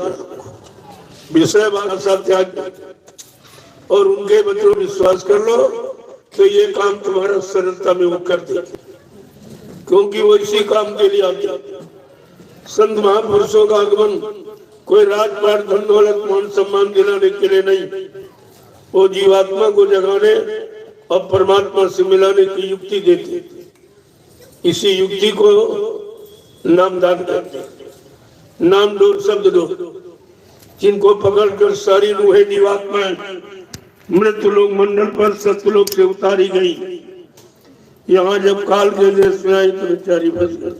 करो, विषय वासना त्याग और उनके वचनों विश्वास कर लो, तो ये काम तुम्हारा सरलता में वो कर देते, क्योंकि वो इसी काम के लिए आते। संत महापुरुषों का आगमन कोई राजपाट धन दौलत मान सम्मान दिलाने के लिए नहीं, वो जीवात्मा को जगाने और परमात्मा से मिलाने की युक्ति देते। इसी युक्ति को नामदान कहते हैं। नाम डोर शब्द डोर, जिनको पकड़कर सारी रूहें जीवात्माएं मृत्यु लोक मंडल पर सत्यलोक से उतारी गई। यहाँ जब काल के देश में आई तो बेचारी फंस गई।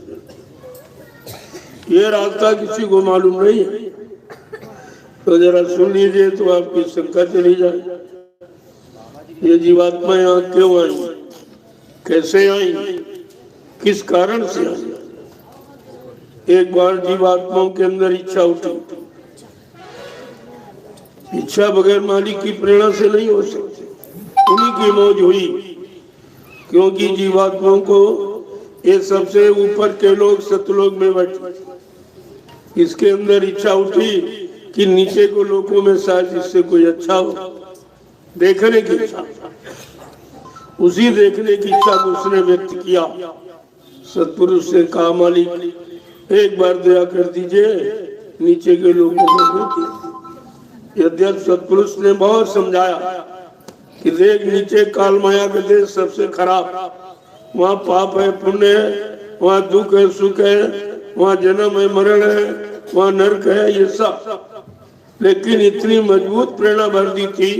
ये रास्ता किसी को मालूम नहीं है, तो जरा सुन लीजिए तो आपकी शंका चली जाए। ये जीवात्मा यहाँ क्यों आई, कैसे आई, किस कारण से आई? एक बार जीवात्माओं के अंदर इच्छा उठी। इच्छा बगैर मालिक की प्रेरणा से नहीं हो सकती। उन्हीं की मौज हुई, क्योंकि जीवात्माओं को ये सबसे ऊपर के लोग सतलोक में बैठे। इसके अंदर इच्छा उठी कि नीचे को लोगों में शायद इससे कोई अच्छा हो, देखने की इच्छा। उसी देखने की इच्छा को उसने व्यक्त किया। सतपुरुष से कहा, मालिक एक बार दया कर दीजिए, नीचे के लोगों को देखिए। यद्यपि सतपुरुष ने बहुत समझाया कि देख, नीचे काल माया का देश सबसे खराब, वहाँ पाप है पुण्य है, वहाँ दुख है सुख है, वहाँ जन्म है मरण है, वहाँ नरक है, ये सब। लेकिन इतनी मजबूत प्रेरणा भर दी थी,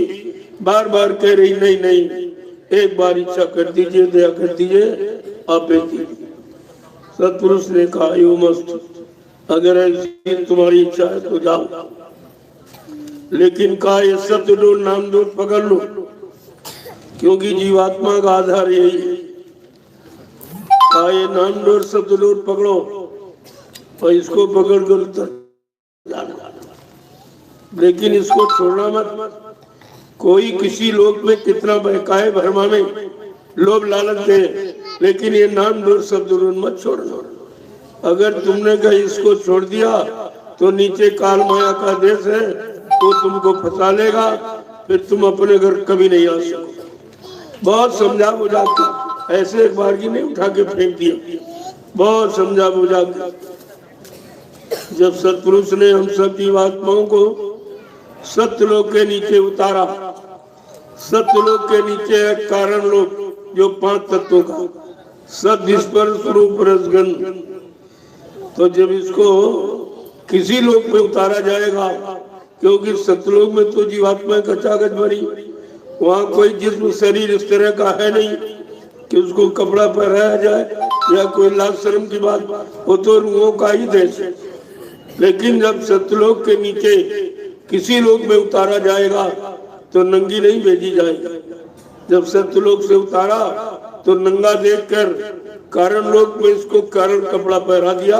बार बार कह रही नहीं नहीं, एक बार इच्छा कर दीजिए, दया कर दीजिए, आप बेटी। सतपुरुष ने कहा, यो मस्त, अगर ऐसी तुम्हारी इच्छा है तो जाओ, लेकिन कहा ये सत्य डोर नाम डोर पकड़ लो, क्योंकि जीवात्मा का आधार यही है। कहा ये नाम डोर सत्य डोर पकड़ो और इसको पकड़ कर उतर जाना, लेकिन इसको छोड़ना मत। कोई किसी लोक में कितना बहकाए भरमा में लोभ लालच दे, लेकिन ये नाम डोर शब्द मत छोड़ना। अगर तुमने कहीं इसको छोड़ दिया तो नीचे काल माया का देश है, तो तुमको फंसा लेगा, फिर तुम अपने घर कभी नहीं आ सको। बहुत समझा बुझा के, ऐसे एक बार की नहीं उठा के फेंक दिया, बहुत समझा बुझा के। जब सतपुरुष ने हम सब जीवात्माओं को सत्यलोक के नीचे उतारा, सत्यलोक के नीचे है कारण लोक, जो 5 तत्वों का सत्य स्पर्श रूप रसगंध। तो जब इसको किसी लोक में उतारा जाएगा, क्योंकि सत्यलोक में तो जीवात्मा कचाकच भरी, वहाँ कोई जिस्म शरीर इस तरह का है नहीं कि उसको कपड़ा पहनाया जाए या कोई लाज शर्म की बात, वो तो रूहों का ही देश है। लेकिन जब सत्यलोक के नीचे किसी लोक में उतारा जाएगा तो नंगी नहीं भेजी जाएगी। जब सत्यलोक से उतारा तो नंगा देखकर कारण लोक में इसको कारण कपड़ा पहना दिया,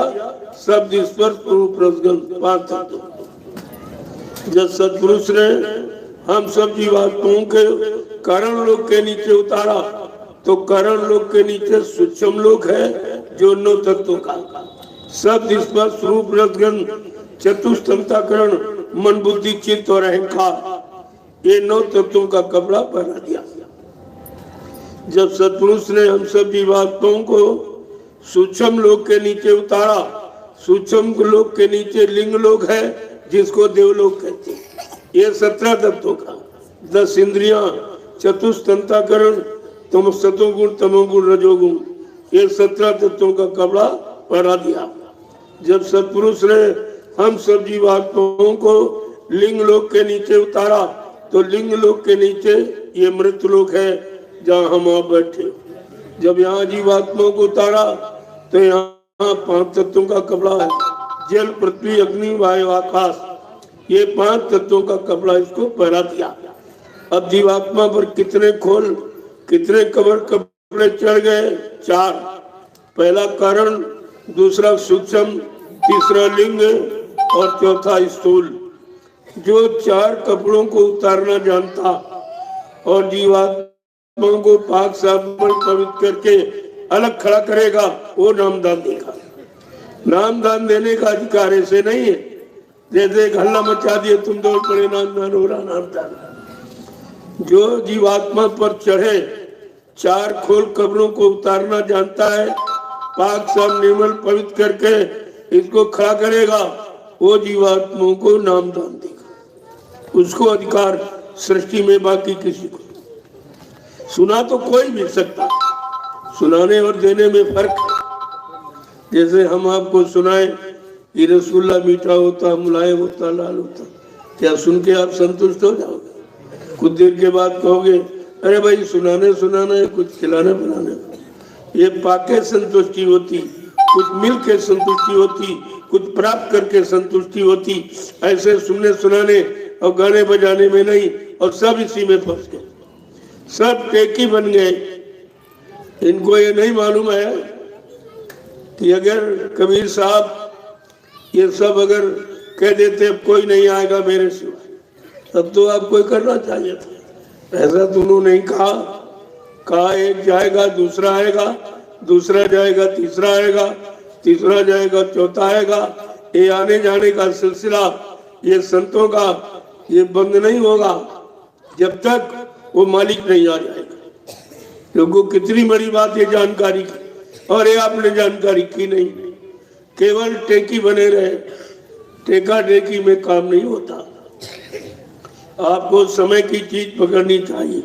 शब्द स्पर्श रूप रसगंध 5 तत्व। जब सतपुरुष ने हम सब जीवात्माओं के कारण लोक के नीचे उतारा, तो कारण लोक के नीचे सूक्ष्म लोक है, जो 9 तत्वों का शब्द स्पर्श रूप रसगंध चतुष्टंताकरण मन बुद्धि चित्त और अहंकार, ये 9 तत्वों का कपड़ा पहना दिया। जब सतपुरुष ने हम सब जीवात्माओं को सूक्ष्म लोक के नीचे उतारा, सूक्ष्म लोक के नीचे लिंग लोक है, जिसको देवलोक कहते हैं। ये 17 तत्वों का 10 इंद्रियां, चतुष्टंताकरण, तम सतोगुण तमोगुण रजोगुण, ये 17 तत्वों का कपड़ा पहना दिया। जब सतपुरुष ने हम सब जीवात्माओं को लिंग लोक के नीचे उतारा, तो लिंग लोक के नीचे ये मृत्यु लोक है, जहाँ हम आप बैठे। जब यहाँ जीवात्माओं को उतारा तो यहाँ 5 तत्वों का कपड़ा है, जल पृथ्वी अग्नि वायु आकाश, ये 5 तत्वों का कपड़ा इसको पहना दिया। अब जीवात्मा पर कितने खोल, कितने कपड़े चढ़ गए? 4। पहला कारण, दूसरा सूक्ष्म, तीसरा लिंग और चौथा स्थूल। जो 4 कपड़ों को उतारना जानता और जीवात्माओं को पाक साबुन पवित्र करके अलग खड़ा करेगा, वो नामदान देगा। नामदान देने का अधिकार ऐसे नहीं है जैसे एक हल्ला मचा दिए तुम दौड़ पड़े नाम हो रहा नाम था। जो जीवात्मा पर चढ़े चार खोल कब्रों को उतारना जानता है, पाक साफ निर्मल पवित्र करके इसको खड़ा करेगा, वो जीवात्माओं को नाम दान देगा। उसको अधिकार सृष्टि में बाकी किसी को सुना तो कोई मिल सकता, सुनाने और देने में फर्क है। जैसे हम आपको सुनाए कि रसगुल्ला मीठा होता, मुलायम होता, लाल होता, क्या सुन के आप संतुष्ट हो जाओगे? कुछ देर के बाद कहोगे अरे भाई सुनाने सुनाना है, कुछ खिलाने बनाने। ये पाके संतुष्टि होती, कुछ मिल के संतुष्टि होती, कुछ प्राप्त करके संतुष्टि होती। ऐसे सुनने सुनाने और गाने बजाने में नहीं, और सब इसी में फंस गए, सब टेकी बन गए। इनको ये नहीं मालूम है कि अगर कबीर साहब ये सब अगर कह देते अब कोई नहीं आएगा मेरे सिवा, तब तो आपको करना चाहिए था। ऐसा तो उन्होंने नहीं कहा एक जाएगा दूसरा आएगा, दूसरा जाएगा तीसरा आएगा, तीसरा जाएगा चौथा आएगा। ये आने जाने का सिलसिला ये संतों का ये बंद नहीं होगा जब तक वो मालिक नहीं आ जाएगा। क्योंकि कितनी बड़ी बात है जानकारी की, और ये आपने जानकारी की नहीं, केवल टेकी बने रहे। टेका टेकी में काम नहीं होता, आपको समय की चीज पकड़नी चाहिए।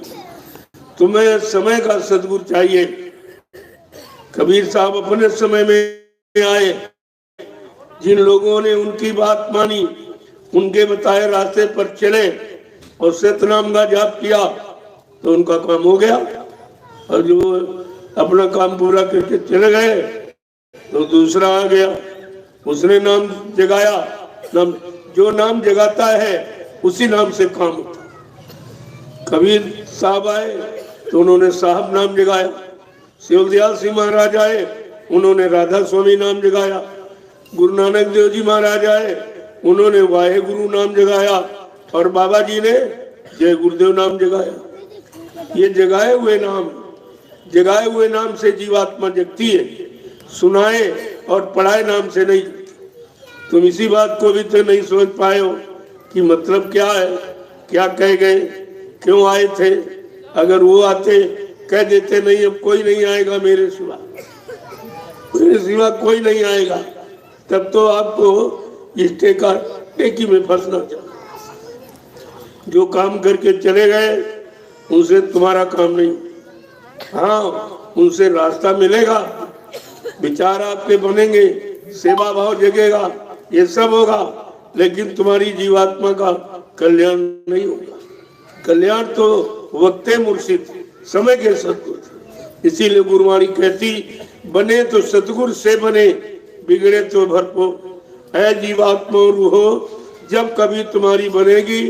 तुम्हें समय का सद्गुरु चाहिए। कबीर साहब अपने समय में आए, जिन लोगों ने उनकी बात मानी, उनके बताए रास्ते पर चले और सतनाम का जाप किया तो उनका काम हो गया। और जो अपना काम पूरा करके चले गए तो दूसरा आ गया, उसने नाम जगाया। नाम जो नाम जगाता है उसी नाम से काम होता। कबीर साहब आए तो उन्होंने साहब नाम जगाया, शिवदयाल सिंह महाराज आए उन्होंने राधा स्वामी नाम जगाया, गुरु नानक देव जी महाराज आए उन्होंने वाहे गुरु नाम जगाया, और बाबा जी ने जय गुरुदेव नाम जगाया। ये जगाए हुए नाम से जीवात्मा जगती है, सुनाए और पढ़ाए नाम से नहीं। तुम इसी बात को भी तो नहीं समझ पाए हो कि मतलब क्या है, क्या कह गए, क्यों आए थे। अगर वो आते कह देते नहीं अब कोई नहीं आएगा मेरे सिवा, कोई नहीं आएगा, तब तो आपको इस टेकी में फंसना चाहिए। जो काम करके चले गए उनसे तुम्हारा काम नहीं। हाँ, उनसे रास्ता मिलेगा, विचार आपके बनेंगे, सेवा भाव जगेगा, ये सब होगा, लेकिन तुम्हारी जीवात्मा का कल्याण नहीं होगा। कल्याण तो वक्ते मुर्शिद समय के सतगुरु। इसीलिए गुरुवाणी कहती बने तो सतगुरु से बने, बिगड़े तो भरपूर। ऐ जीवात्मा रूहो, जब कभी तुम्हारी बनेगी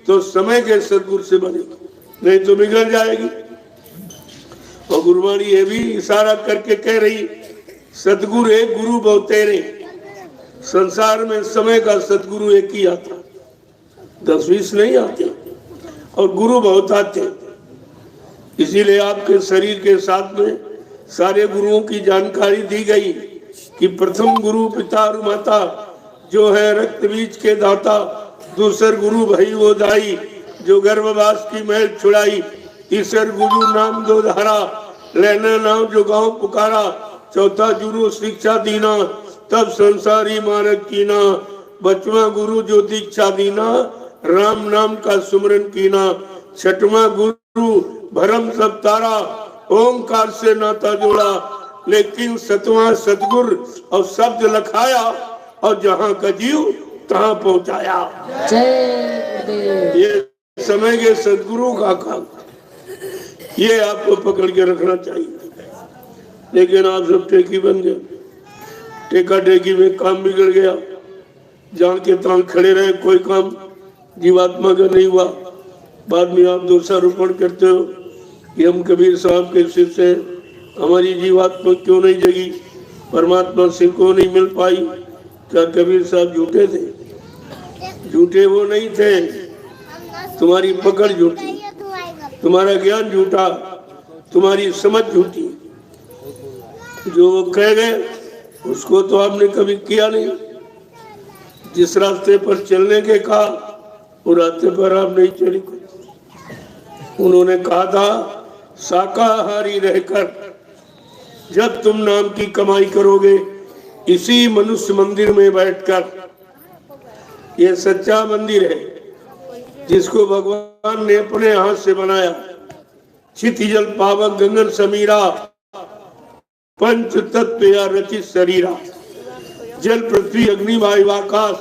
तो समय के सतगुरु से बनेगी, नहीं तो बिगड़ जाएगी। और गुरुवाणी ये भी इशारा करके कह रही सतगुरु एक गुरु बहुत तेरे। संसार में समय का सतगुरु एक ही आता, 10-20 नहीं आते, और गुरु बहुत आते। इसीलिए आपके शरीर के साथ में सारे गुरुओं की जानकारी दी गई कि प्रथम गुरु पिता और माता जो है रक्त बीज के दाता, दूसर गुरु भई वो दाई जो गर्भवास की मैल छुड़ाई, तीसर गुरु नाम दो धारा लेना नाम जो गाँव पुकारा, चौथा गुरु शिक्षा दीना तब संसारी मार्ग कीना, बचवा गुरु जो दीक्षा दीना राम नाम का सुमरन कीना, छठवां गुरु भरम सब तारा ओंकार से नाता जोड़ा, लेकिन सतवां सतगुर और शब्द लखाया और जहाँ का जीव तहाँ पहुँचाया। ये समय के सतगुरु का काम, ये आपको पकड़ के रखना चाहिए। लेकिन आप सब टेकी बन गए, टेका टेकी में काम बिगड़ गया, जान के तान खड़े रहे, कोई काम जीवात्मा का नहीं हुआ। बाद में आप दोषारोपण करते हो कि हम कबीर साहब के शिष्य से हमारी जीवात्मा क्यों नहीं जगी, परमात्मा से क्यों नहीं मिल पाई। क्या कबीर साहब झूठे थे? झूठे वो नहीं थे, तुम्हारी पकड़ झूठी, तुम्हारा ज्ञान झूठा, तुम्हारी समझ झूठी। जो वो कह गए उसको तो आपने कभी किया नहीं। जिस रास्ते पर चलने के कहा वो रास्ते पर आप नहीं चले। उन्होंने कहा था शाकाहारी रहकर जब तुम नाम की कमाई करोगे इसी मनुष्य मंदिर में बैठकर, ये सच्चा मंदिर है जिसको भगवान ने अपने हाथ से बनाया, क्षितिजल पावक गगन समीरा, पंच तत्व या रचित शरीरा, जल पृथ्वी अग्नि वायु आकाश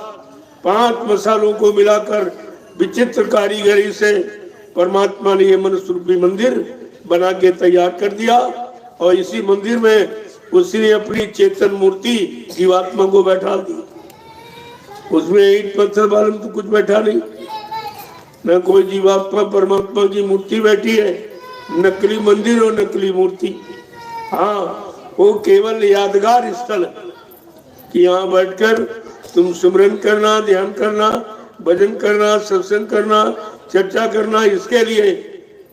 5 मसालों को मिलाकर विचित्र कारीगरी से परमात्मा ने ये मनुष्य रूपी मंदिर बना के तैयार कर दिया। और इसी मंदिर में उसने अपनी चेतन मूर्ति जीवात्मा को बैठा दी। उसमें ईंट पत्थर वाले में तो कुछ बैठा नहीं, न कोई जीवात्मा परमात्मा की मूर्ति बैठी है, नकली मंदिर और नकली मूर्ति। हाँ, वो केवल यादगार स्थल है कि यहाँ बैठकर तुम सुमरन करना, ध्यान करना, भजन करना, सत्संग करना, चर्चा करना, इसके लिए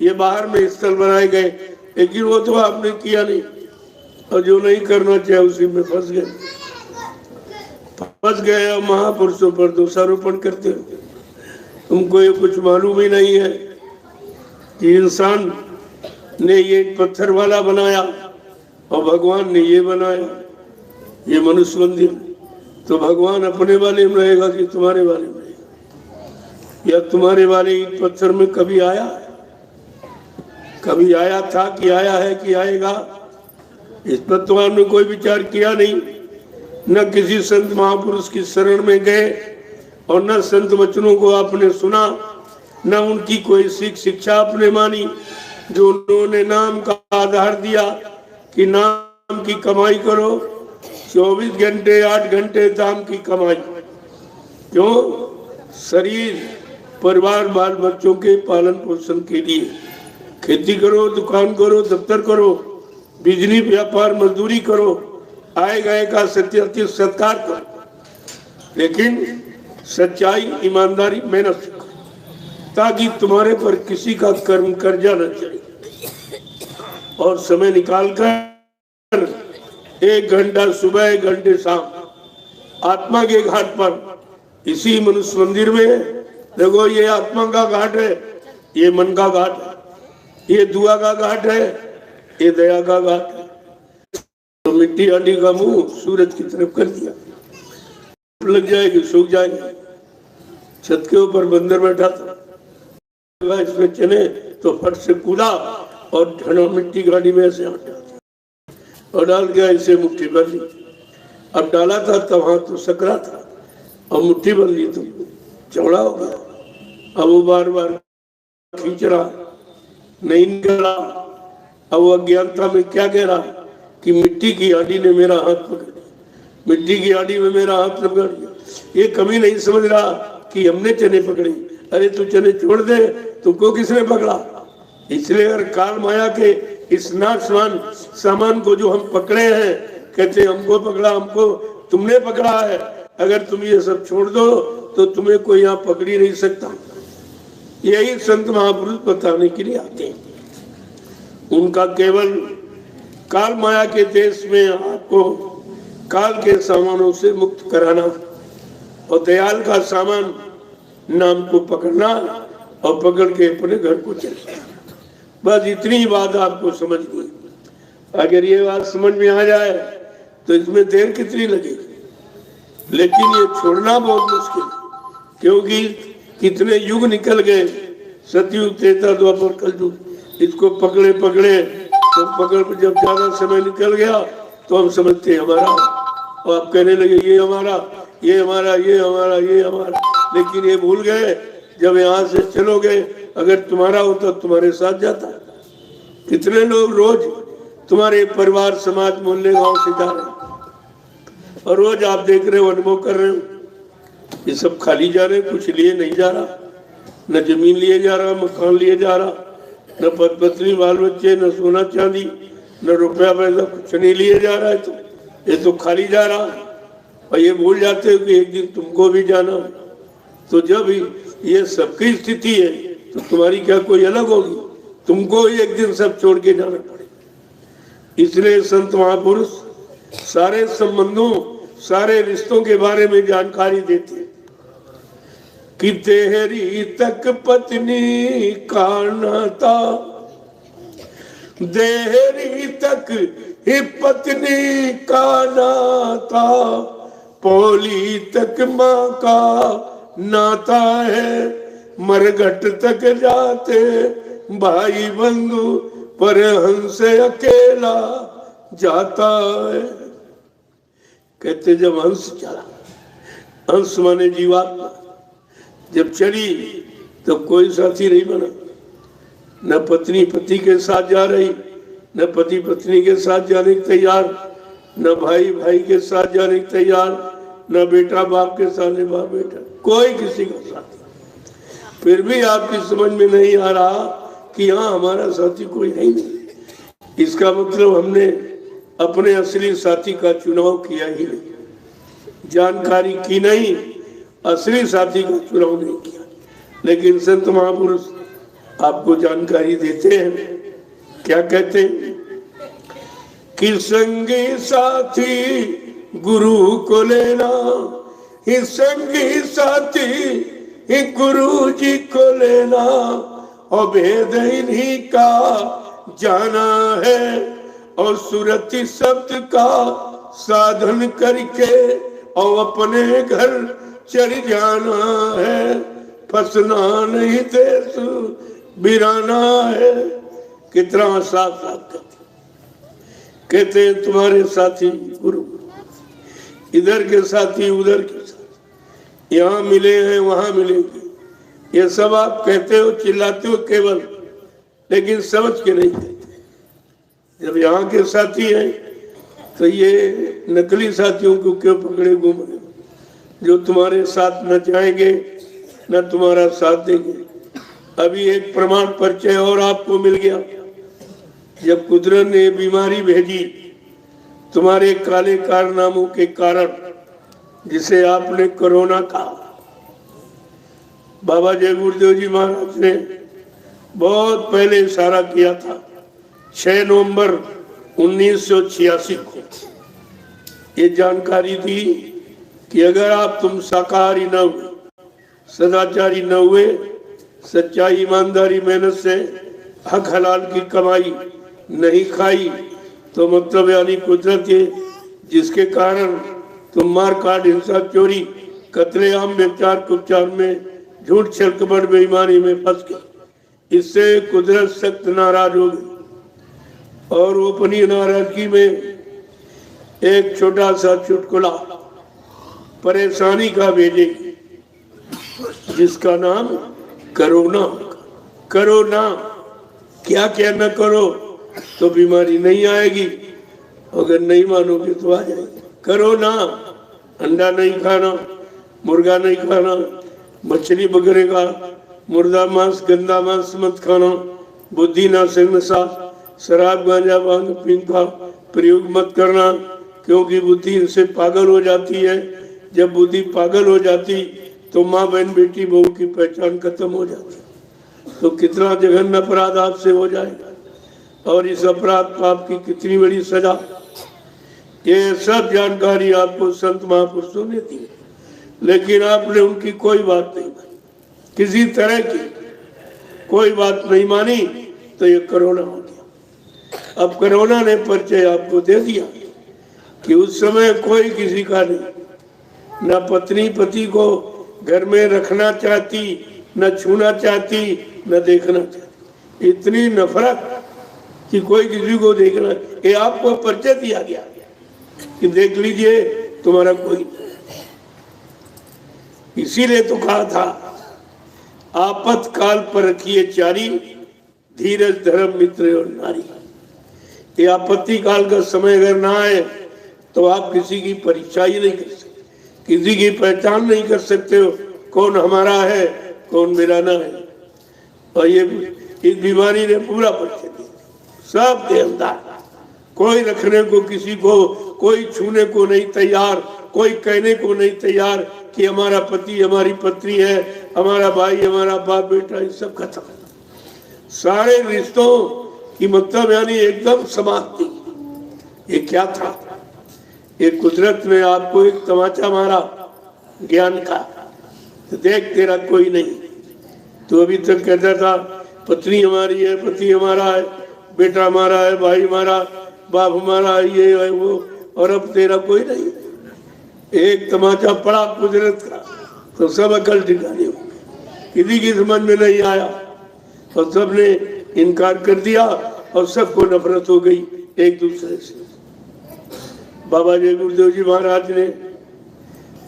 ये बाहर में स्थल बनाए गए। लेकिन वो तो आपने किया नहीं, और जो नहीं करना चाहे उसी में फंस गए और महापुरुषों पर दोषारोपण करते हो। तुमको ये कुछ मालूम ही नहीं है कि इंसान ने ये पत्थर वाला बनाया और भगवान ने ये बनाया, ये मनुष्य मंदिर। तो भगवान अपने वाले में रहेगा कि तुम्हारे वाले में, या तुम्हारे वाले ईंट पत्थर में कभी आया था कि आया है कि आएगा? इस पर तो आपने कोई विचार किया नहीं, न किसी संत महापुरुष की शरण में गए और न संत वचनों को आपने सुना, न उनकी कोई शिक्षा आपने मानी, जो उन्होंने नाम का आधार दिया कि नाम की कमाई करो, 24 घंटे 8 घंटे दाम की कमाई। क्यों? शरीर, परिवार, बाल बच्चों के पालन पोषण के लिए खेती करो, दुकान करो, दफ्तर करो, बिजली व्यापार मजदूरी करो, आए गए का सत्य सत्कार करो, लेकिन सच्चाई, ईमानदारी, मेहनत से करो, ताकि तुम्हारे पर किसी का कर्म कर्जा न चले। और समय निकाल कर 1 घंटा सुबह, 1 घंटे शाम आत्मा के घाट पर, इसी मनुष्य मंदिर में देखो, ये आत्मा का घाट है, ये मन का घाट है, ये दुआ का घाट है, ये दया का घाट है। तो मिट्टी हांडी का मुंह सूरज की तरफ कर दिया, लग जाएगी, सूख जाएगी। छत के ऊपर बंदर बैठा था, इसमें चने तो फट से कूदा और ढना मिट्टी गाड़ी में ऐसे और डाल गया, इसे मुट्ठी भर ली। अब डाला था तब हाथ तो सकरा था, और मुट्ठी भर ली तो चौड़ा हो गया। अब वो बार बार खींच रहा, नहीं निकला। अब वो अज्ञानता में क्या कह रहा कि मिट्टी की आड़ी ने मेरा हाथ पकड़ लिया, मिट्टी की आड़ी में मेरा हाथ पकड़ लिया। ये कभी नहीं समझ रहा कि हमने चने पकड़े। अरे तू चने छोड़ दे, तुमको किसने पकड़ा? इसलिए अगर काल माया के इस नाशवान सामान को जो हम पकड़े हैं, कहते हमको पकड़ा, हमको तुमने पकड़ा है। अगर तुम ये सब छोड़ दो तो तुम्हें कोई यहाँ पकड़ ही नहीं सकता। यही संत महापुरुष बताने के लिए आते हैं। उनका केवल काल माया के देश में आपको काल के सामानों से मुक्त कराना और दयाल का सामान नाम को पकड़ना और पकड़ के अपने घर को चले। बस इतनी बात आपको समझनी। अगर ये बात समझ में आ जाए तो इसमें देर कितनी लगेगी, लेकिन ये छोड़ना बहुत मुश्किल, क्योंकि कितने युग निकल गए, सतयुग, त्रेता, द्वापर, कलयुग। इसको पकड़े पकड़े तो पकड़ पर जब ज्यादा समय निकल गया तो हम समझते हमारा, और आप कहने लगे ये हमारा, ये हमारा, ये हमारा, ये हमारा। लेकिन ये भूल गए जब यहाँ से चलोगे, अगर तुम्हारा होता तो तुम्हारे साथ जाता। कितने लोग रोज तुम्हारे परिवार, समाज, मोहल्ले, गांव से जा रहे हैं और रोज आप देख रहे हो, अनुभव कर रहे हो, ये सब खाली जा रहे, कुछ लिए नहीं जा रहा। न जमीन लिए जा रहा, मकान लिए जा रहा, न पद पत्नी, बाल बच्चे, न सोना चांदी, न रुपया पैसा, कुछ नहीं लिए जा रहा है। तो ये तो खाली जा रहा है। और ये भूल जाते हो कि एक दिन तुमको भी जाना है। तो जब ये सबकी स्थिति है तो तुम्हारी क्या कोई अलग होगी? तुमको एक दिन सब छोड़ के जाना पड़ेगा। इसलिए संत महापुरुष सारे संबंधों, सारे रिश्तों के बारे में जानकारी देते हैं। कि तेरी तक पत्नी का नाता, देहरी तक ही पत्नी का नाता, पोली तक माँ का नाता है, मरघट तक जाते भाई बंधु, पर हंस अकेला जाता है। कहते जब हंस चला, हंस माने जीवात्मा जब चली तो कोई साथी नहीं बना, न पत्नी पति के साथ जा रही, न पति पत्नी के साथ जाने के तैयार, न भाई भाई के साथ जाने के तैयार, न बेटा बाप के साथ, न बाप बेटा, कोई किसी का साथी। फिर भी आपकी समझ में नहीं आ रहा कि हाँ हमारा साथी कोई है ही नहीं। इसका मतलब हमने अपने असली साथी का चुनाव किया ही नहीं, जानकारी की नहीं, असली साथी का चुनाव नहीं किया। लेकिन संत महापुरुष आपको जानकारी देते हैं, क्या कहते हैं कि संगी साथी गुरु को लेना, ही संगी साथी ही गुरु जी को लेना, और भेद इन्हीं का जाना है, और सुरति शब्द का साधन करके और अपने घर चढ़ जाना है, फंसना नहीं देश बिराना है। कितना साफ साफ कहते हैं तुम्हारे साथी गुरु, इधर के साथी उधर के साथी, यहाँ मिले हैं वहां मिलेंगे, ये सब आप कहते हो, चिल्लाते हो केवल, लेकिन समझ के नहीं कहते। जब यहाँ के साथी हैं तो ये नकली साथियों को क्यों पकड़े घूम रहे, जो तुम्हारे साथ न जाएंगे न तुम्हारा साथ देंगे। अभी एक प्रमाण परिचय और आपको मिल गया, जब कुदरत ने बीमारी भेजी तुम्हारे काले कारनामों के कारण, जिसे आपने कोरोना कहा। बाबा जय गुरुदेव जी महाराज ने बहुत पहले इशारा किया था, 6 नवंबर 1986 को ये जानकारी दी कि अगर आप तुम शाकाहारी न हुए, सदाचारी न हुए, सच्चाई ईमानदारी मेहनत से हक हलाल की कमाई नहीं खाई, तो मतलब यानी कुदरत है जिसके कारण तुम मार काट हिंसा चोरी कत्लेआम व्यभिचार कुपचार में झूठ छल कपट बेईमानी में फंस गए। इससे कुदरत सख्त नाराज हो गई और वो अपनी नाराजगी में एक छोटा सा चुटकुला परेशानी का भेजेगी, जिसका नाम कोरोना। कोरोना क्या क्या न करो तो बीमारी नहीं आएगी, अगर नहीं मानोगे तो आ जाएगी। कोरोना अंडा नहीं खाना, मुर्गा नहीं खाना, मछली बकरे का मुर्दा मांस गंदा मांस मत खाना, बुद्धि नाशक नशा शराब गांजा भांग पीन का प्रयोग मत करना, क्योंकि बुद्धि इनसे पागल हो जाती है। जब बुद्धि पागल हो जाती तो माँ बहन बेटी बहू की पहचान खत्म हो जाती। तो कितना जघन्य अपराध आपसे हो जाएगा और इस अपराध पाप की कितनी बड़ी सजा। ये सब जानकारी आपको संत महापुरुषों ने दी, लेकिन आपने उनकी कोई बात नहीं मानी, किसी तरह की कोई बात नहीं मानी, तो ये कोरोना हो गया। अब कोरोना ने परिचय आपको दे दिया कि उस समय कोई किसी का नहीं, न पत्नी पति को घर में रखना चाहती, न छूना चाहती, न देखना चाहती। इतनी नफरत कि कोई किसी को देखना, ये आपको परिचय दिया गया कि देख लीजिए तुम्हारा कोई। इसीलिए तो कहा था आपातकाल पर रखिए चारी, धीरज धर्म मित्र और नारी। ये आपत्ति काल का समय अगर ना आए तो आप किसी की परीक्षा ही नहीं कर सकते, किसी की पहचान नहीं कर सकते हो कौन हमारा है कौन मेरा ना है। और ये इस बीमारी ने पूरा परिचय दिया, सब देवदार, कोई रखने को किसी को, कोई छूने को नहीं तैयार, कोई कहने को नहीं तैयार कि हमारा पति हमारी पत्नी है, हमारा भाई हमारा बाप बेटा, ये सब खत्म। सारे रिश्तों की मतलब यानी एकदम समाप्ति। ये क्या था? ये कुदरत ने आपको एक तमाचा मारा ज्ञान का तो देख तेरा कोई नहीं। तो अभी तक कहता था पत्नी हमारी है, पति हमारा है, बेटा हमारा है, भाई हमारा, बाप हमारा है, ये है वो, और अब तेरा कोई नहीं। एक तमाचा पड़ा कुदरत का तो सब अकल ठिकाने हो गई। किसी की समझ में नहीं आया और सबने इनकार कर दिया और सबको नफरत हो गई एक दूसरे से। बाबा जय गुरुदेव जी महाराज ने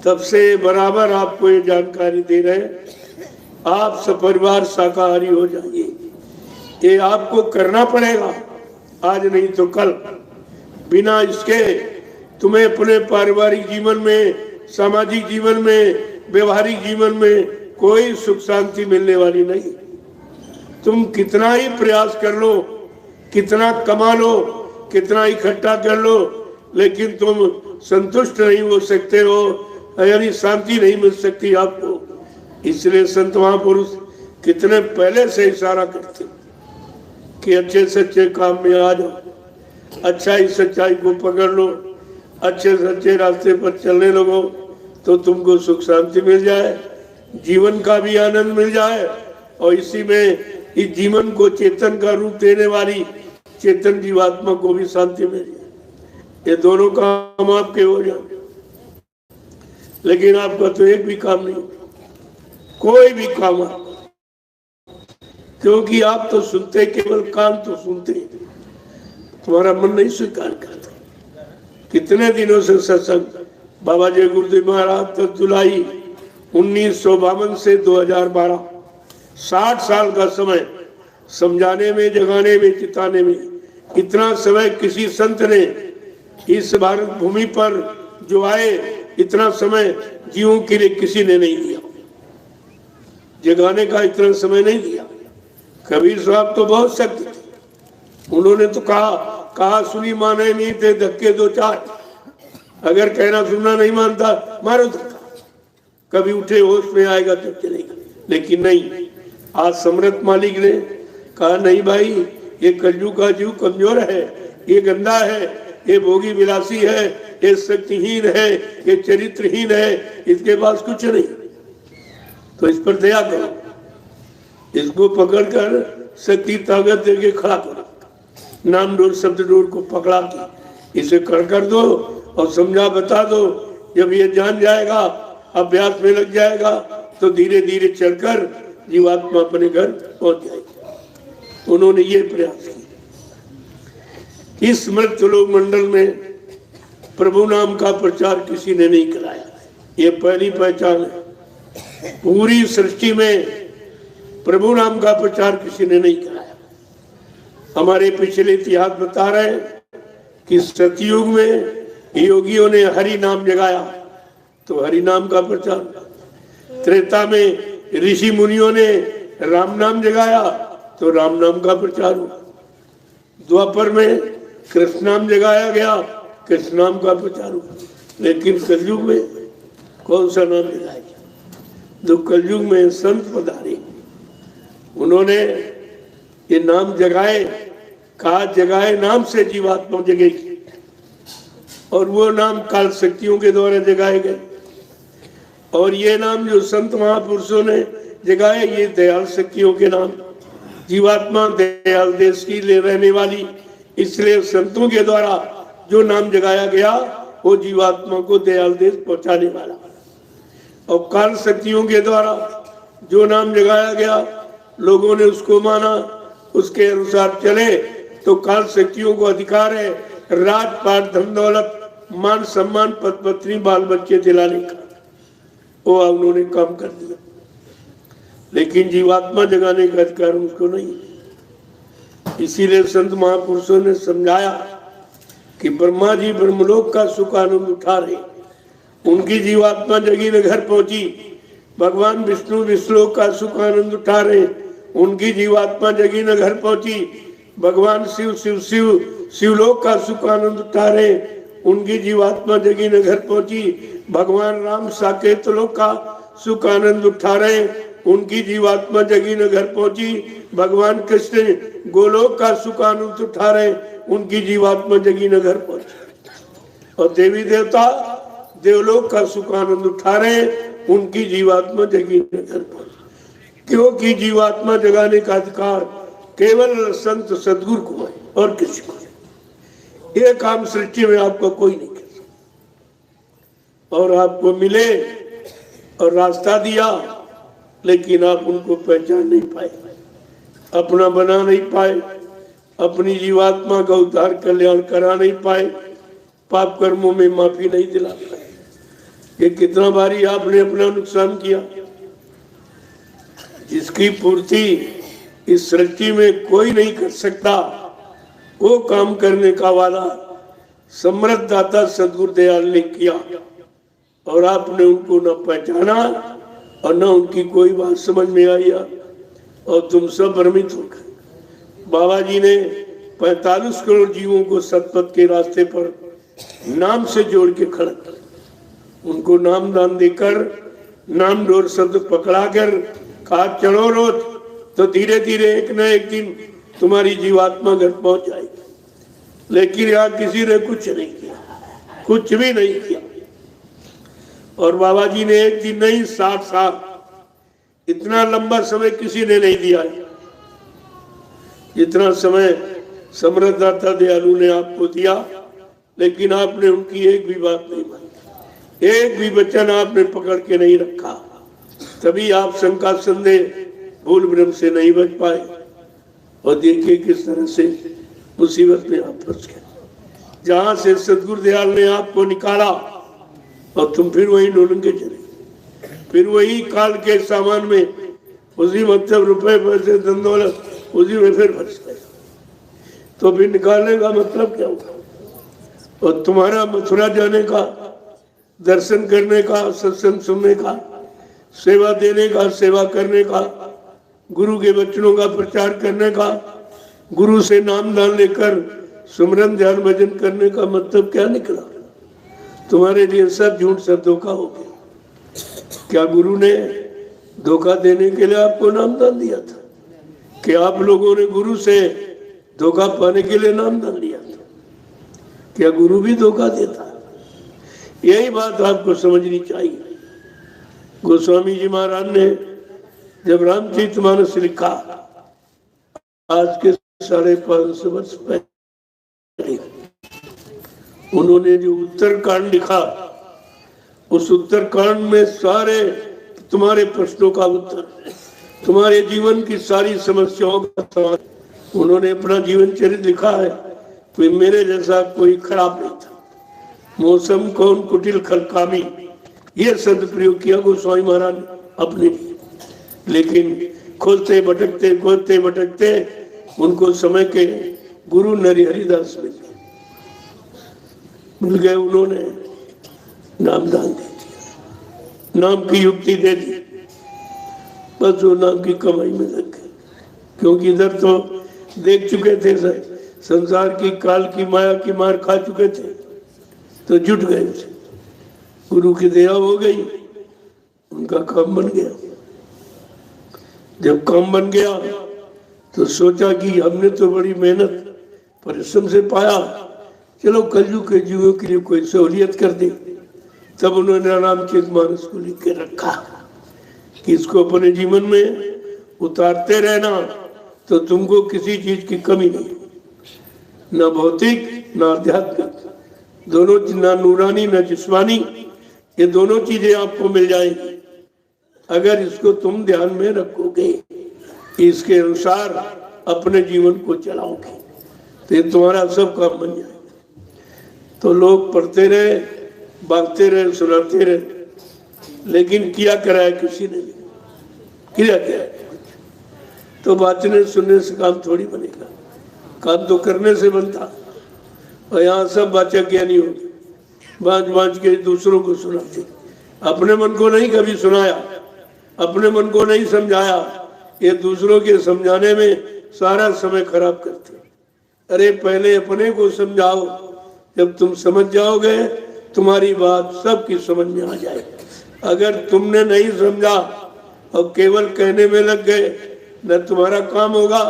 तब से बराबर आपको ये जानकारी दे रहे हैं, आप सपरिवार शाकाहारी हो जाइए। ये आपको करना पड़ेगा, आज नहीं तो कल। बिना इसके तुम्हें अपने पारिवारिक जीवन में, सामाजिक जीवन में, व्यवहारिक जीवन में कोई सुख शांति मिलने वाली नहीं। तुम कितना ही प्रयास कर लो, कितना कमा लो, कितना इकट्ठा कर लो, लेकिन तुम संतुष्ट नहीं हो सकते हो, यानी शांति नहीं मिल सकती आपको। इसलिए संत महापुरुष कितने पहले से इशारा करते कि अच्छे सच्चे काम में आ जाओ, अच्छाई सच्चाई को पकड़ लो, अच्छे सच्चे रास्ते पर चलने लगो तो तुमको सुख शांति मिल जाए, जीवन का भी आनंद मिल जाए और इसी में इस जीवन को चेतन का रूप देने वाली चेतन जीवात्मा को भी शांति मिल जाए। ये दोनों काम आपके हो जाए। लेकिन आपका तो एक भी काम नहीं, कोई भी काम आपका, क्योंकि आप तो सुनते, केवल कान तो सुनते, तुम्हारा मन नहीं स्वीकार करता। कितने दिनों से सत्संग बाबा जय गुरुदेव महाराज तक जुलाई 1952 से 2012, 60 साल का समय समझाने में, जगाने में, चिताने में। इतना समय किसी संत ने इस भारत भूमि पर जो आए, इतना समय जीवों के लिए किसी ने नहीं दिया। जगाने का इतना समय नहीं दिया। कबीर साहब तो बहुत सख्त थे, उन्होंने तो कहा सुनी माने नहीं थे, धक्के दो चार। अगर कहना सुनना नहीं मानता, मारो धक्का, कभी उठे होश में आएगा तब चलेगा। लेकिन नहीं, आज समर्थ मालिक ने कहा नहीं भाई, ये कलयुग का जीव कमजोर है, ये गंदा है, ये भोगी विलासी है, ये शक्तिहीन है, ये चरित्रहीन है, इसके पास कुछ नहीं। तो इस पर दया करो, इसको पकड़कर शक्ति ताकत देके खड़ा करो। नाम डोर शब्द डोर को पकड़ा के इसे कर दो और समझा बता दो। जब ये जान जाएगा, अभ्यास में लग जाएगा, तो धीरे धीरे चलकर जीवात्मा अपने घर पहुंच जाएगी। उन्होंने ये प्रयास किया। इस मृत्युलोक मंडल में प्रभु नाम का प्रचार किसी ने नहीं कराया, ये पहली पहचान है। पूरी सृष्टि में प्रभु नाम का प्रचार किसी ने नहीं कराया। हमारे पिछले इतिहास बता रहे हैं कि सतयुग में योगियों ने हरि नाम जगाया तो हरि नाम का प्रचार, त्रेता में ऋषि मुनियों ने राम नाम जगाया तो राम नाम का प्रचार हुआ, द्वापर में कृष्ण नाम जगाया गया, कृष्ण नाम का प्रचार हुआ। लेकिन कलयुग में कौन सा नाम जगाया गया? जो कलयुग में संत पधारे, उन्होंने ये नाम जगाए, कहा जगाए नाम से जीवात्मा जगेगी, और वो नाम काल शक्तियों के द्वारा जगाए गए। और ये नाम जो संत महापुरुषों ने जगाए, ये दयाल शक्तियों के नाम। जीवात्मा दयाल देश की ले रहने वाली, इसलिए संतों के द्वारा जो नाम जगाया गया वो जीवात्मा को दयाल देश पहुंचाने वाला। और काल शक्तियों के द्वारा जो नाम जगाया गया, लोगों ने उसको माना, उसके अनुसार चले तो काल शक्तियों को अधिकार है राजपाट, धन दौलत, मान सम्मान, पद पत्नी, बाल बच्चे दिलाने का। वो उन्होंने काम कर दिया, लेकिन जीवात्मा जगाने का अधिकार उसको नहीं। इसीलिए संत महापुरुषों ने समझाया कि ब्रह्मा जी ब्रह्मलोक का सुख आनंद उठा रहे, उनकी जीवात्मा जगी न घर पहुंची। भगवान विष्णु विश्वलोक का सुख आनंद उठा रहे, उनकी जीवात्मा जगी न घर पहुंची। भगवान शिव शिव शिव शिवलोक का सुख आनंद उठा रहे, उनकी जीवात्मा जगी न घर पहुंची। भगवान राम साकेत लोक का सुख आनंद उठा रहे, उनकी जीवात्मा जगी न घर पहुंची। भगवान कृष्ण गोलोक का सुख आनंद उठा रहे, उनकी जीवात्मा जगी न घर पहुंची। और देवी देवता देवलोक का सुख आनंद उठा रहे, उनकी जीवात्मा जगी न कर पाए, क्योंकि जीवात्मा जगाने का अधिकार केवल संत सदगुरु को है और किसी को नहीं। ये काम सृष्टि में आपको कोई नहीं कर सकता। और आपको मिले और रास्ता दिया, लेकिन आप उनको पहचान नहीं पाए, अपना बना नहीं पाए, अपनी जीवात्मा का उद्धार कल्याण करा नहीं पाए, पाप कर्मों में माफी नहीं दिला पाए। ये कितना बारी आपने अपना नुकसान किया, जिसकी पूर्ति इस सृष्टि में कोई नहीं कर सकता। वो काम करने का वादा समृद्ध दाता सदगुरु दयाल ने किया, और आपने उनको न पहचाना और न उनकी कोई बात समझ में आई, और तुम सब भ्रमित हो गए। बाबा जी ने 45 करोड़ जीवों को सतपथ के रास्ते पर नाम से जोड़ के खड़ा कर, उनको नाम दान देकर, नाम डोर शब्द पकड़ाकर कहा चलो रोज, तो धीरे धीरे एक न एक दिन तुम्हारी जीवात्मा घर पहुंच जाएगी। लेकिन यहाँ किसी ने कुछ नहीं किया, कुछ भी नहीं किया। और बाबा जी ने एक दिन नहीं 60 साल, इतना लंबा समय किसी ने नहीं दिया है जितना समय समृद्ध दाता दयालु ने आपको दिया। लेकिन आपने उनकी एक भी बात नहीं मानी, एक भी वचन आपने पकड़ के नहीं रखा। तभी आप शंका संदेह भूल भ्रम से नहीं बच पाए, और देखिए किस तरह से मुसीबत में आप फंस गए। जहां से सदगुरु दयाल ने आपको निकाला, और तुम फिर वही ढूंढेंगे चले, फिर वही काल के सामान में, उसी मतलब रुपए पैसे धन दौलत, उसी में फिर फंस गए। तो फिर निकालने का मतलब क्या होगा? और तुम्हारा मथुरा जाने का, दर्शन करने का, सत्संग सुनने का, सेवा देने का, सेवा करने का, गुरु के वचनों का प्रचार करने का, गुरु से नाम दान लेकर सुमरन ध्यान भजन करने का मतलब क्या निकला? तुम्हारे लिए सब झूठ, सब धोखा हो गया। क्या गुरु ने धोखा देने के लिए आपको नाम दान दिया था? कि आप लोगों ने गुरु से धोखा पाने के लिए नाम दान लिया था? क्या गुरु भी धोखा देता? यही बात आपको समझनी चाहिए। गोस्वामी जी महाराज ने जब रामचरितमानस लिखा, आज के 550 वर्ष पहले, उन्होंने जो उत्तरकांड लिखा, उस उत्तरकांड में सारे तुम्हारे प्रश्नों का उत्तर, तुम्हारे जीवन की सारी समस्याओं का समाधान उन्होंने अपना जीवन चरित्र लिखा है। कोई मेरे जैसा कोई खराब नहीं था, मौसम कौन कुटिल खलकामी, ये शब्द प्रयोग किया गोस्वामी महाराज ने अपने लिए। लेकिन खोजते भटकते उनको समय के गुरु नरहरिदास मिल गए। उन्होंने नाम दान दे दिया, नाम की युक्ति दे दी, बस वो नाम की कमाई में लग गए। क्योंकि इधर तो देख चुके थे सर, संसार की काल की माया की मार खा चुके थे, तो जुट गए थे। गुरु की दया हो गई, उनका काम बन गया। जब काम बन गया तो सोचा कि हमने तो बड़ी मेहनत परिश्रम से पाया, चलो कलयुग के जीवों के लिए कोई सहूलियत कर दे। तब उन्होंने रामचरितमानस को लिख के रखा कि इसको अपने जीवन में उतारते रहना, तो तुमको किसी चीज की कमी नहीं, ना भौतिक ना आध्यात्मिक, दोनों, ना नूरानी ना जिस्मानी, ये दोनों चीजें आपको मिल जाएंगी अगर इसको तुम ध्यान में रखोगे, इसके अनुसार अपने जीवन को चलाओगे, तो ये तुम्हारा सब काम बन जाएगा। तो लोग पढ़ते रहे, भागते रहे, सुनाते रहे, लेकिन किया कराया किसी ने नहीं किया। तो बातचीत सुनने से काम थोड़ी बनेगा, काम तो करने से बनता। और यहाँ सब बातें ज्ञानी होगी, बाँच के दूसरों को सुनाते, अपने मन को नहीं कभी सुनाया, अपने मन को नहीं समझाया। ये दूसरों के समझाने में सारा समय खराब करते। अरे पहले अपने को समझाओ, जब तुम समझ जाओगे तुम्हारी बात सबकी समझ में आ जाएगी। अगर तुमने नहीं समझा और केवल कहने में लग गए, न तुम्हारा काम होगा,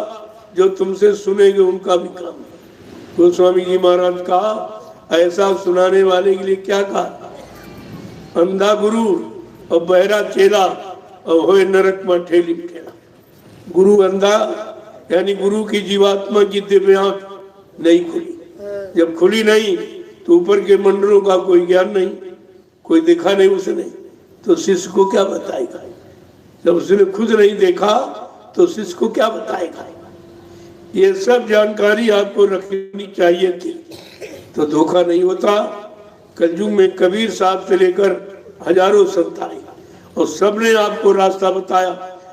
जो तुमसे सुनेंगे उनका भी काम। गोस्वामी जी महाराज कहा, ऐसा सुनाने वाले के लिए क्या कहा, अंधा गुरु और बहरा चेला और होए नरक में ठेली ठेला। गुरु अंधा यानी गुरु की जीवात्मा की दिव्य आंख नहीं खुली। जब खुली नहीं तो ऊपर के मंडलों का कोई ज्ञान नहीं, कोई देखा नहीं उसने, तो शिष्य को क्या बताएगा? जब उसने खुद नहीं देखा तो शिष्य को क्या बताएगा? ये सब जानकारी आपको रखनी चाहिए थी, तो धोखा नहीं होता। कलयुग में कबीर साहब से लेकर हजारों संत आए और सबने आपको रास्ता बताया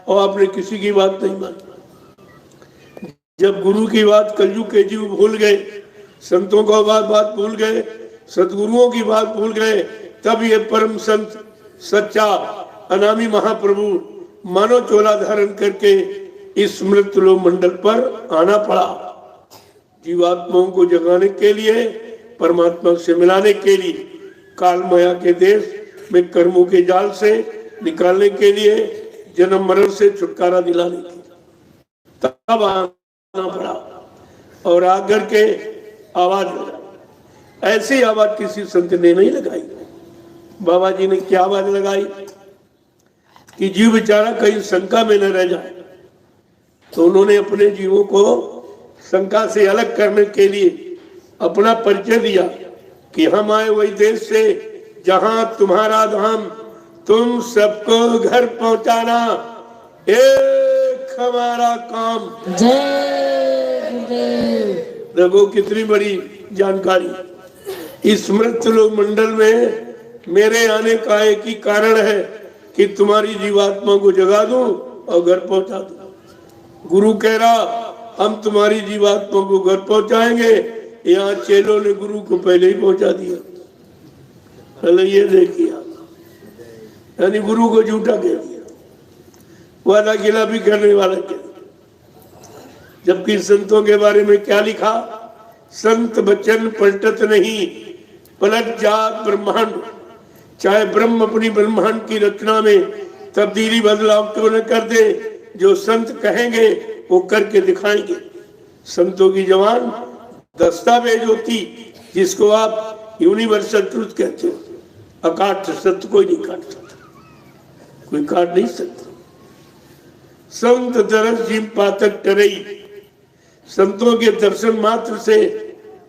और आपने किसी की बात नहीं मानी। जब गुरु की बात कलयुग के जीव भूल गए, संतों का बात भूल गए, सदगुरुओं की बात भूल गए, तब ये परम संत सच्चा अनामी महाप्रभु मानव चोला धारण करके इस मृतलोक मंडल पर आना पड़ा, जीवात्माओं को जगाने के लिए, परमात्मा से मिलाने के लिए, काल माया के देश में कर्मों के जाल से निकालने के लिए, जन्म मरण से छुटकारा दिलाने के लिए तब आना पड़ा। और आकर के आवाज लगाई। ऐसी आवाज किसी संत ने नहीं लगाई। बाबा जी ने क्या आवाज लगाई कि जीव बेचारा कहीं शंका में न रह जाए, तो उन्होंने अपने जीवों को शंका से अलग करने के लिए अपना परिचय दिया कि हम आए वही देश से जहां तुम्हारा धाम, तुम सबको घर पहुंचाना एक हमारा काम। जय गुरुदेव। देखो कितनी बड़ी जानकारी। इस मृतलोक मंडल में मेरे आने का एक ही कारण है कि तुम्हारी जीवात्मा को जगा दूं और घर पहुंचा दूं। गुरु कह रहा हम तुम्हारी जीवात्मा को घर पहुंचाएंगे, यहाँ चेलों ने गुरु को पहले ही पहुंचा दिया। पहले ये देखिए, यानी गुरु को झूठा कह दिया, वादा खिलाफी करने वाला कह दिया। जबकि संतों के बारे में क्या लिखा? संत वचन पलटत नहीं, पलट जात ब्रह्मांड। चाहे ब्रह्म अपनी ब्रह्मांड की रचना में तब्दीली बदलाव क्यों न कर दे, जो संत कहेंगे वो करके दिखाएंगे। संतों की जवान दस्तावेज होती, जिसको आप यूनिवर्सल ट्रूथ कहते हो। अकाट सत्य कोई नहीं काट सकता, कोई काट नहीं सकता। संत दरस जीव पातक टरई। संतों के दर्शन मात्र से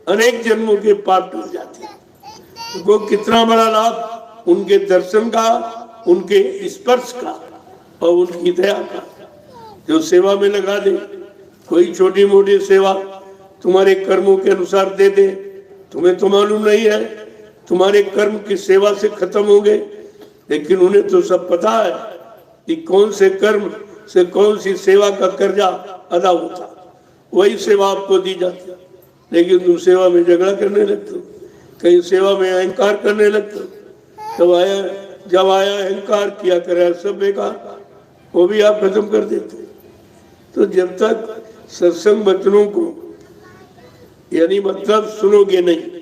अनेक जन्मों के पाप टूट जाते हैं। वो कितना बड़ा लाभ उनके दर्शन का, उनके स्पर्श का और उनकी दया का। जो सेवा में लगा दे, कोई छोटी मोटी सेवा तुम्हारे कर्मों के अनुसार दे दे, तुम्हें तो मालूम नहीं है तुम्हारे कर्म किस सेवा से खत्म होंगे, लेकिन उन्हें तो सब पता है कि कौन से कर्म से कौन सी सेवा का कर्जा अदा होता। वही सेवा आपको दी जाती है, लेकिन तुम सेवा में झगड़ा करने लगते हो, कहीं सेवा में अहंकार करने लगते हो। जब आया अहंकार किया करे सब बेकार, वो भी आप खत्म कर देते। तो जब तक सत्संग वचनों को यानी मतलब सुनोगे नहीं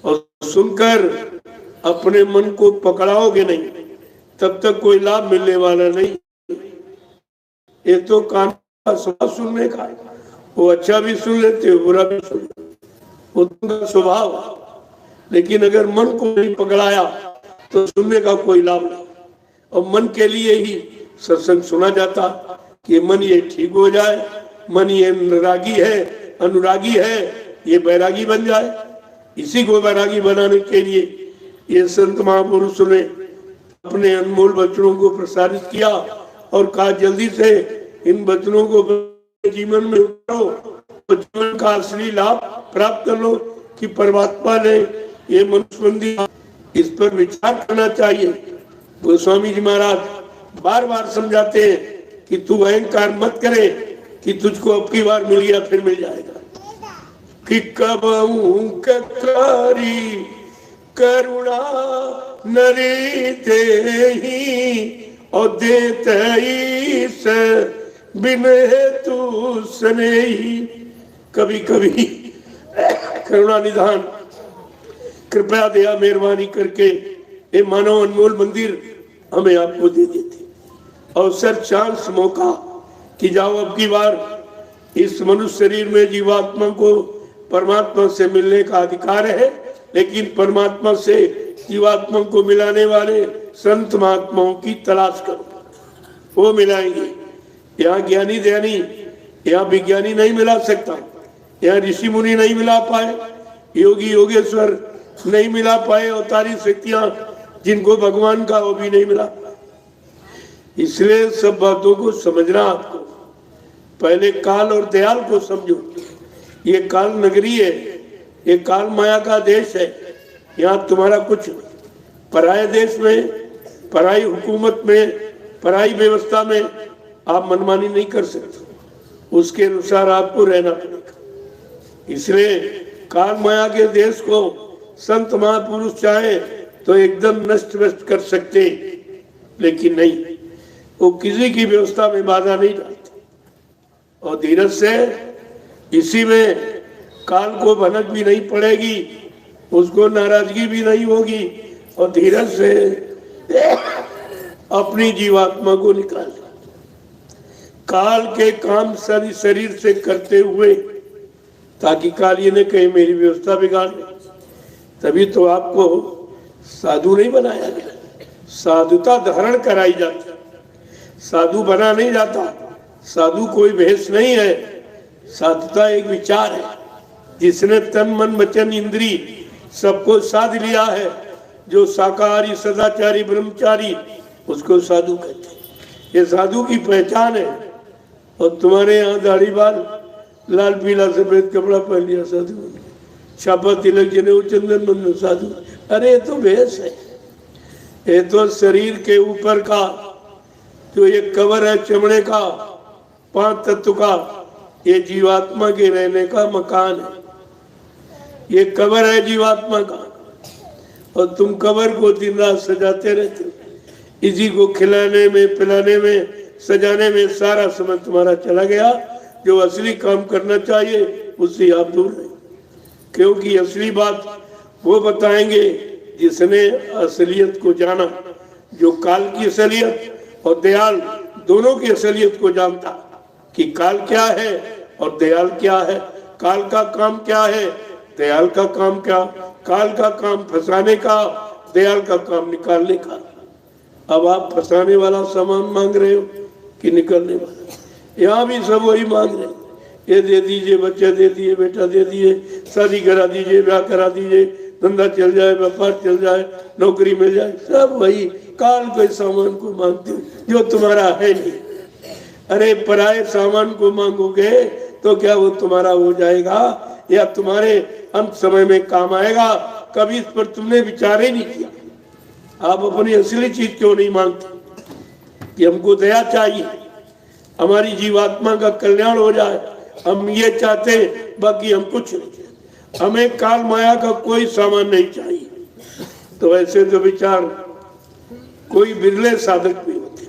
और सुनकर अपने मन को पकड़ाओगे नहीं, तब तक कोई लाभ मिलने वाला नहीं। ये तो कान का स्वभाव सुनने का, वो अच्छा भी सुन लेते हो, बुरा भी सुन लेते, वो उनका स्वभाव। लेकिन अगर मन को नहीं पकड़ाया तो सुनने का कोई लाभ नहीं। और मन के लिए ही सत्संग सुना जाता कि मन ये ठीक हो जाए, मन ये अनुरागी है, ये बैरागी बन जाए। इसी को बैरागी बनाने के लिए ये संत महापुरुषों ने अपने अनमोल वचनों को प्रसारित किया और कहा जल्दी से इन वचनों को जीवन में उतारो, जीवन का असली लाभ प्राप्त कर लो कि परमात्मा ने ये मनुष्यबंदी, इस पर विचार करना चाहिए। गोस्वामी जी महाराज बार बार समझाते हैं कि तू अहंकार मत करे कि तुझको अब की बार मिल गया फिर मिल जाएगा। कि कबहू ककारी करुणा नरी देही और देते से बिन हेतु स्नेही। कभी कभी करुणा निधान कृपया दया मेहरबानी करके ये मानव अनमोल मंदिर हमें आपको दे देते, अवसर चांस मौका कि जाओ अब की बार इस मनुष्य शरीर में जीवात्मा को परमात्मा से मिलने का अधिकार है, लेकिन परमात्मा से जीवात्मा को मिलाने वाले संत महात्माओं की तलाश करो, वो मिलाएंगे। यहाँ ज्ञानी ध्यानी, यहाँ विज्ञानी नहीं मिला सकता, यहाँ ऋषि मुनि नहीं मिला पाए, योगी योगेश्वर नहीं मिला पाए, अवतारी शक्तियां जिनको भगवान का वो भी नहीं मिला। इसलिए सब बातों को समझना आपको। पहले काल और दयाल को समझो। ये काल नगरी है, ये काल माया का देश है। यहाँ तुम्हारा कुछ पराये देश में, पराई हुकूमत में, पराई व्यवस्था में आप मनमानी नहीं कर सकते, उसके अनुसार आपको रहना पड़ेगा। इसलिए काल माया के देश को संत महापुरुष चाहे तो एकदम नष्ट व्यस्त कर सकते, लेकिन नहीं, वो किसी की व्यवस्था में बाधा नहीं डालते। और धीरज से इसी में काल को भनक भी नहीं पड़ेगी, उसको नाराजगी भी नहीं होगी, और धीरज से अपनी जीवात्मा को निकाल काल के काम शरीर से करते हुए, ताकि काल ये न कहे मेरी व्यवस्था बिगाड़ दे। तभी तो आपको साधु नहीं बनाया गया, साधुता धारण कराई जाती, साधु बना नहीं जाता। साधु कोई भेष नहीं है, साधुता एक विचार है। जिसने तन मन वचन इंद्री सबको साध लिया है, जो शाकाहारी सदाचारी ब्रह्मचारी, उसको साधु कहते हैं। ये साधु की पहचान है। और तुम्हारे यहाँ दाढ़ी बाल, लाल पीला सफेद कपड़ा पहन लिया साधु, छापा तिलक जनेऊ चंदन बंधन साधु। अरे ये तो भेष है, ये तो शरीर के ऊपर का जो ये कवर है चमड़े का, 5 तत्व का, ये जीवात्मा के रहने का मकान है। ये कवर है जीवात्मा का, और तुम कवर को दिन रात सजाते रहते हो। इसी को खिलाने में, पिलाने में, सजाने में सारा समय तुम्हारा चला गया। जो असली काम करना चाहिए उससे आप दूर रहे, क्योंकि असली बात वो बताएंगे जिसने असलियत को जाना, जो काल की असलियत और दयाल दोनों की असलियत को जानता, कि काल क्या है और दयाल क्या है, काल का काम क्या है, दयाल का काम क्या। काल का काम फंसाने का, दयाल का काम निकालने का। अब आप फंसाने वाला सामान मांग रहे हो कि निकलने वाला? यहाँ भी सब वही मांग रहे, ये दे दीजिए, बच्चा दे दिए, बेटा दे दिए, शादी करा दीजिए, ब्याह करा दीजिए, धंधा चल जाए, व्यापार चल जाए, नौकरी मिल जाए, सब वही काल के सामान को मांगते हो जो तुम्हारा है नहीं। अरे पराये सामान को मांगोगे तो क्या वो तुम्हारा हो जाएगा या तुम्हारे अंत समय में काम आएगा? कभी इस पर तुमने विचार ही नहीं किया। आप अपनी असली चीज क्यों नहीं मांगते कि हमको दया चाहिए, हमारी जीवात्मा का कल्याण हो जाए, हम ये चाहते, बाकी हम कुछ नहीं, हमें काल माया का कोई सामान नहीं चाहिए। तो ऐसे तो विचार कोई बिरले साधक भी होते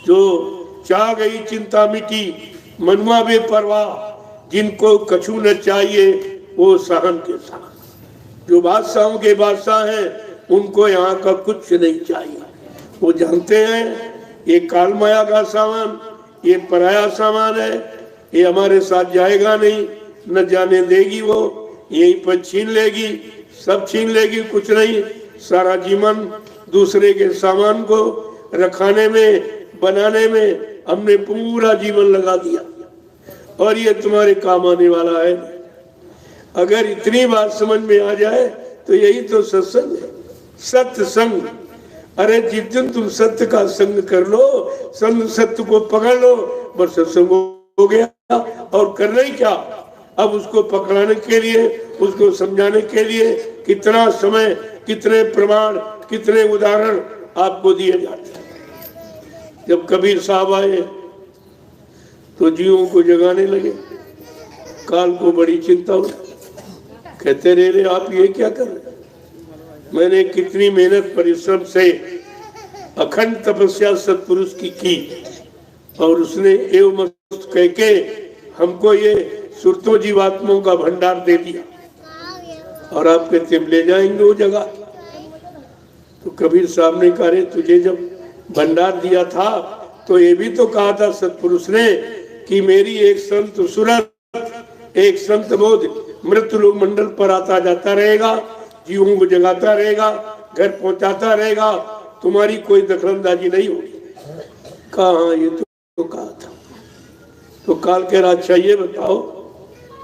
जो चाह गई चिंता मिटी, मनुआ बेपरवाह, जिनको कछु न चाहिए वो सहन के साथ। जो बादशाहों के बादशाह हैं उनको यहाँ का कुछ नहीं चाहिए। वो जानते हैं ये काल माया का सामान, ये पराया सामान है, ये हमारे साथ जाएगा नहीं, न जाने देगी, वो यहीं पर छीन लेगी, सब छीन लेगी, कुछ नहीं। सारा जीवन दूसरे के सामान को रखाने में, बनाने में हमने पूरा जीवन लगा दिया, और ये तुम्हारे काम आने वाला है। अगर इतनी बात समझ में आ जाए तो यही तो सत्संग है, सत्य संग। अरे जिस दिन तुम सत्य का संग कर लो, संग सत्य को पकड़ लो, बस सत्संग हो गया। और करना ही क्या? अब उसको पकड़ाने के लिए, उसको समझाने के लिए कितना समय, कितने प्रमाण, कितने उदाहरण आपको दिए जाते हैं। जब कबीर साहब आए तो जीवों को जगाने लगे, काल को बड़ी चिंता हुई। कहते रहे आप ये क्या कर रहे? मैंने कितनी मेहनत परिश्रम से अखंड तपस्या सत्पुरुष की और उसने एवं मस्त कह के हमको ये सुरतों जीवात्माओं का भंडार दे दिया, और आप कहते ले जाएंगे वो जगह। तो कबीर साहब ने कहा, तुझे जब भंडार दिया था तो ये भी तो कहा था सत्पुरुष ने कि मेरी एक संत सुरत, एक संत बोध मृत्यु लोक मंडल पर आता जाता रहेगा, जीवों को जगाता रहेगा, घर पहुंचाता रहेगा, तुम्हारी कोई दखलंदाजी नहीं होगी। कहा हाँ ये तो कहा था। तो काल कह रहा अच्छा ये बताओ,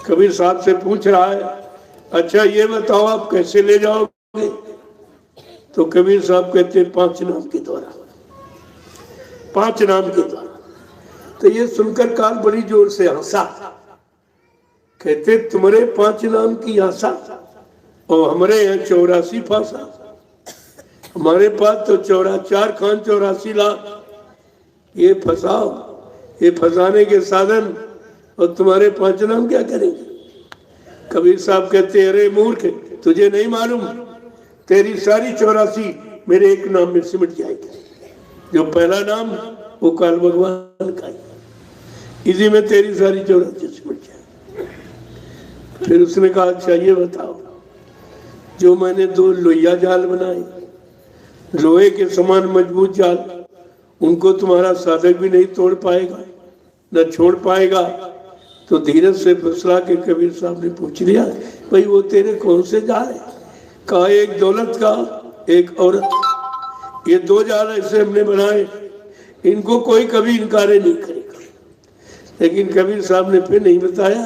कबीर साहब से पूछ रहा है अच्छा ये बताओ आप कैसे ले जाओगे? तो कबीर साहब कहते 5 नाम के द्वारा, 5 नाम के द्वारा। तो ये सुनकर काल बड़ी जोर से हंसा, कहते तुम्हारे 5 नाम की आशा और हमारे यहाँ 84 फांसा, हमारे पास तो 4 खान 84 लाख, ये फंसाओ, ये फंसाने के साधन, और तुम्हारे 5 नाम क्या करेंगे? कबीर साहब कहते अरे मूर्ख, तुझे नहीं मालूम तेरी सारी 84 मेरे एक नाम में सिमट जाएगी। जो पहला नाम वो काल भगवान का है, इसी में तेरी सारी 84 सिमट जाएगी। फिर उसने कहा अच्छा ये बताओ, जो मैंने 2 लोहिया जाल बनाए, लोहे के समान मजबूत जाल, उनको तुम्हारा साधक भी नहीं तोड़ पाएगा न छोड़ पाएगा। तो धीरज से फुसला के कबीर साहब ने पूछ लिया भाई वो तेरे कौन से जाल है? कहा एक दौलत का, एक औरत, ये 2 जाल ऐसे हमने बनाए, इनको कोई कभी इनकार नहीं करेगा। लेकिन कबीर साहब ने फिर नहीं बताया,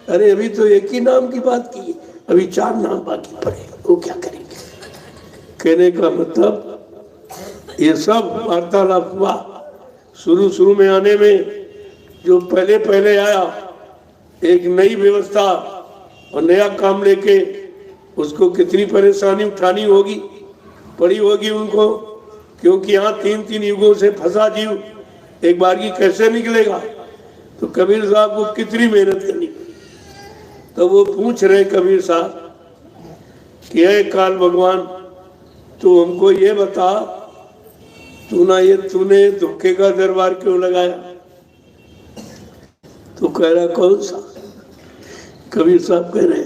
अरे अभी तो एक ही नाम की बात की है, अभी 4 नाम बाकी पड़े, वो क्या करेंगे? कहने का मतलब ये सब वार्तालाप हुआ। शुरू में आने में जो पहले आया, एक नई व्यवस्था और नया काम लेके, उसको कितनी परेशानी उठानी होगी, पड़ी होगी उनको, क्योंकि यहाँ 3 युगों से फंसा जीव एक बार की कैसे निकलेगा? तो कबीर साहब को कितनी मेहनत करनी। तो वो पूछ रहे कबीर साहब कि हे काल भगवान, तू हमको ये बता, तूने धोखे का दरबार क्यों लगाया? तो कह रहा कौन सा? कबीर साहब कह रहे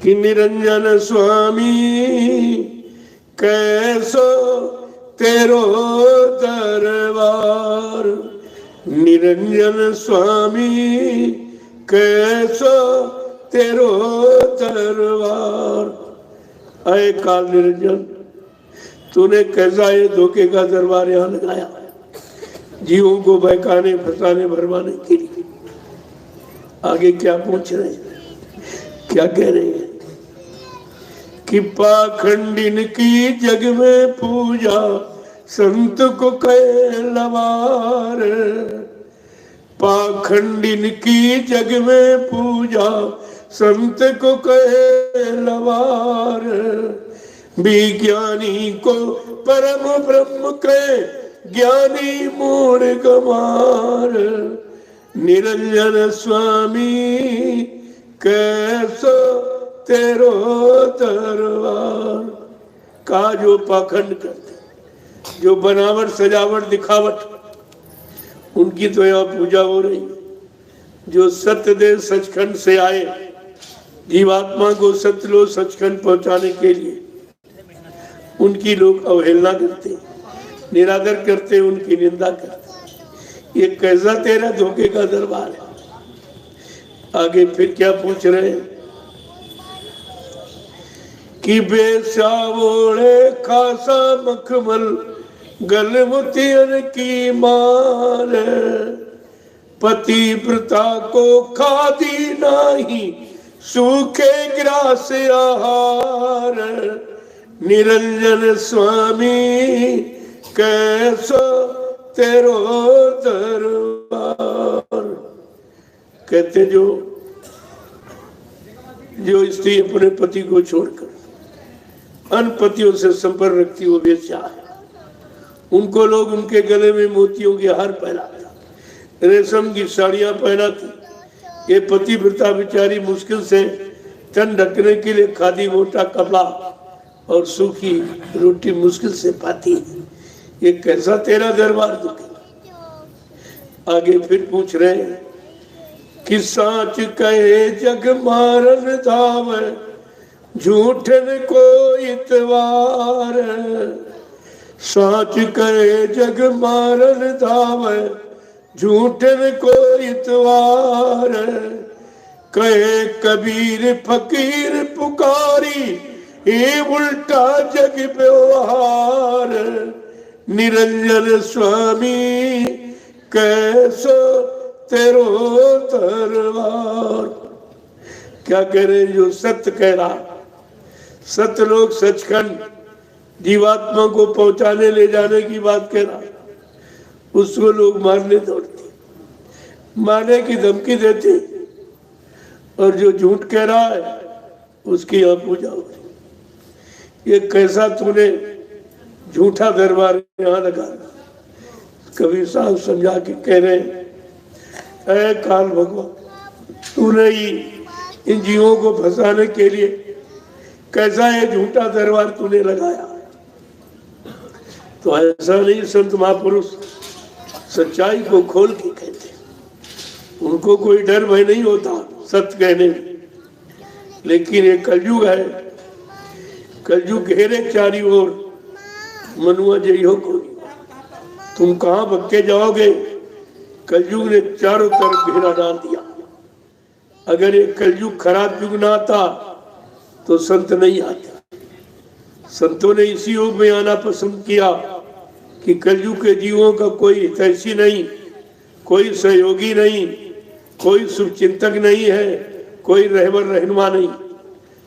कि निरंजन स्वामी कैसो तेरो दरबार, निरंजन स्वामी कैसो तेरो दरबार। अय काल निरंजन, तूने कैसा ये धोखे का दरबार यहाँ लगाया, जीवों को बहकाने फंसाने भरमाने के लिए। आगे क्या पूछ रहे हैं, क्या कह रहे हैं कि पाखंडिन की जग में पूजा, संत को कहे लवार। पाखंडिन की जग में पूजा, संत को कहे लवार। विज्ञानी को परम ब्रह्म कहे, ज्ञानी मूढ़ गमार। निरंजन स्वामी कैसो तेरो दरबार। का जो पाखंड करते, जो बनावट सजावट दिखावट, उनकी तो यहाँ पूजा हो रही। जो सत्यदेव सचखंड से आए, जीवात्मा को सत्यलोक सचखंड पहुंचाने के लिए, उनकी लोग अवहेलना करते, निरादर करते, उनकी निंदा करते। ये कैसा तेरा धोखे का दरबार है? आगे फिर क्या पूछ रहे हैं कि बेसावोड़े खासा मखमल, गलमुतियन की मार। पति प्रता को खादी नाही, सूखे ग्रास आहार। निरंजन स्वामी कैसो तेरो दरबार। कहते जो स्त्री अपने पति को छोड़कर अन्य पतियों से संपर्क रखती, वो बेचा है। उनको लोग उनके गले में मोतियों के हार पहनाते, रेशम की साड़ियां पहनाती। ये पतिव्रता बेचारी मुश्किल से तन ढकने के लिए खादी मोटा कपड़ा और सूखी रोटी मुश्किल से पाती है। ये कैसा तेरा दरबार दुखी। आगे फिर पूछ रहे हैं कि साच कहे जग मारन धावे, झूठन को इतवार। साच कहे जग मारन धावे, झूठन को इतवार। कहे कबीर फकीर पुकारी, ये उल्टा जग व्यवहार, निरंजन स्वामी कैसो तेरो दरबार। क्या कह रहे हैं? जो सत्य कह रहा, सत्यलोक सचखंड जीवात्मा को पहुंचाने ले जाने की बात कह रहा, उसको लोग मारने दौड़ते, मारने की धमकी देते, और जो झूठ कह रहा है उसकी यहाँ पूजा हो रही। ये कैसा तूने झूठा दरबार यहाँ लगा। कबीर साहब समझा के कह रहे हैं, ऐ काल भगवान, तूने ही इन जीवों को फंसाने के लिए कैसा ये झूठा दरबार तूने लगाया। तो ऐसा नहीं, संत महापुरुष सच्चाई को खोल के कहते, उनको कोई डर भय नहीं होता सत्य कहने में। लेकिन ये कलयुग है, कलयुग घेरे चारी ओर, मनुआ जई हो कोई, तुम कहाँ भक्के जाओगे? कलयुग ने चारों तरफ घेरा डाल दिया। अगर ये कलयुग खराब युग ना आता तो संत नहीं आते। संतों ने इसी युग में आना पसंद किया कि कलयुग के जीवों का कोई हितैषी नहीं, कोई सहयोगी नहीं, कोई शुभचिंतक नहीं है, कोई रहबर रहनुमा नहीं।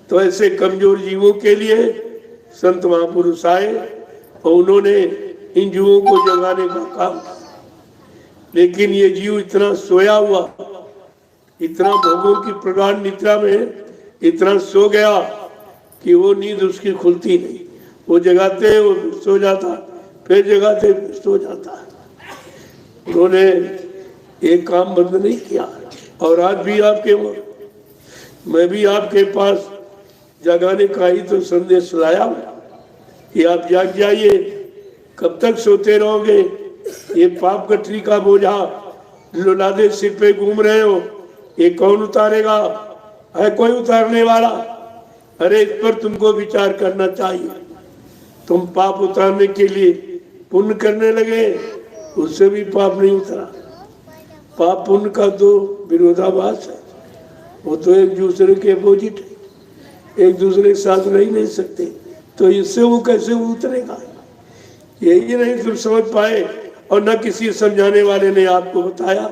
तो ऐसे कमजोर जीवों के लिए संत महापुरुष आए और उन्होंने इन जीवों को जगाने का काम। लेकिन ये जीव इतना सोया हुआ, इतना भोगों की प्रगाढ़ निद्रा में इतना सो गया कि वो नींद उसकी खुलती नहीं। वो जगाते वो सो जाता, फिर जगाते फिर सो जाता। उन्होंने एक काम बंद नहीं किया। और आज भी आपके, मैं भी आपके पास जगाने का ही तो संदेश लाया कि आप जाग जाइए। कब तक सोते रहोगे? ये पाप गठरी का बोझा लुलादे सिर पे घूम रहे हो, ये कौन उतारेगा? है कोई उतारने वाला? अरे इस पर तुमको विचार करना चाहिए। तुम पाप उतारने के लिए पुण्य करने लगे, उससे भी पाप नहीं उतरा। पाप पुण्य का तो विरोधाभास है, वो तो एक दूसरे के अपोजिट है, एक दूसरे के साथ रह नहीं सकते। तो इससे वो कैसे उतरेगा? यही नहीं तुम समझ पाए, और न किसी समझाने वाले ने आपको बताया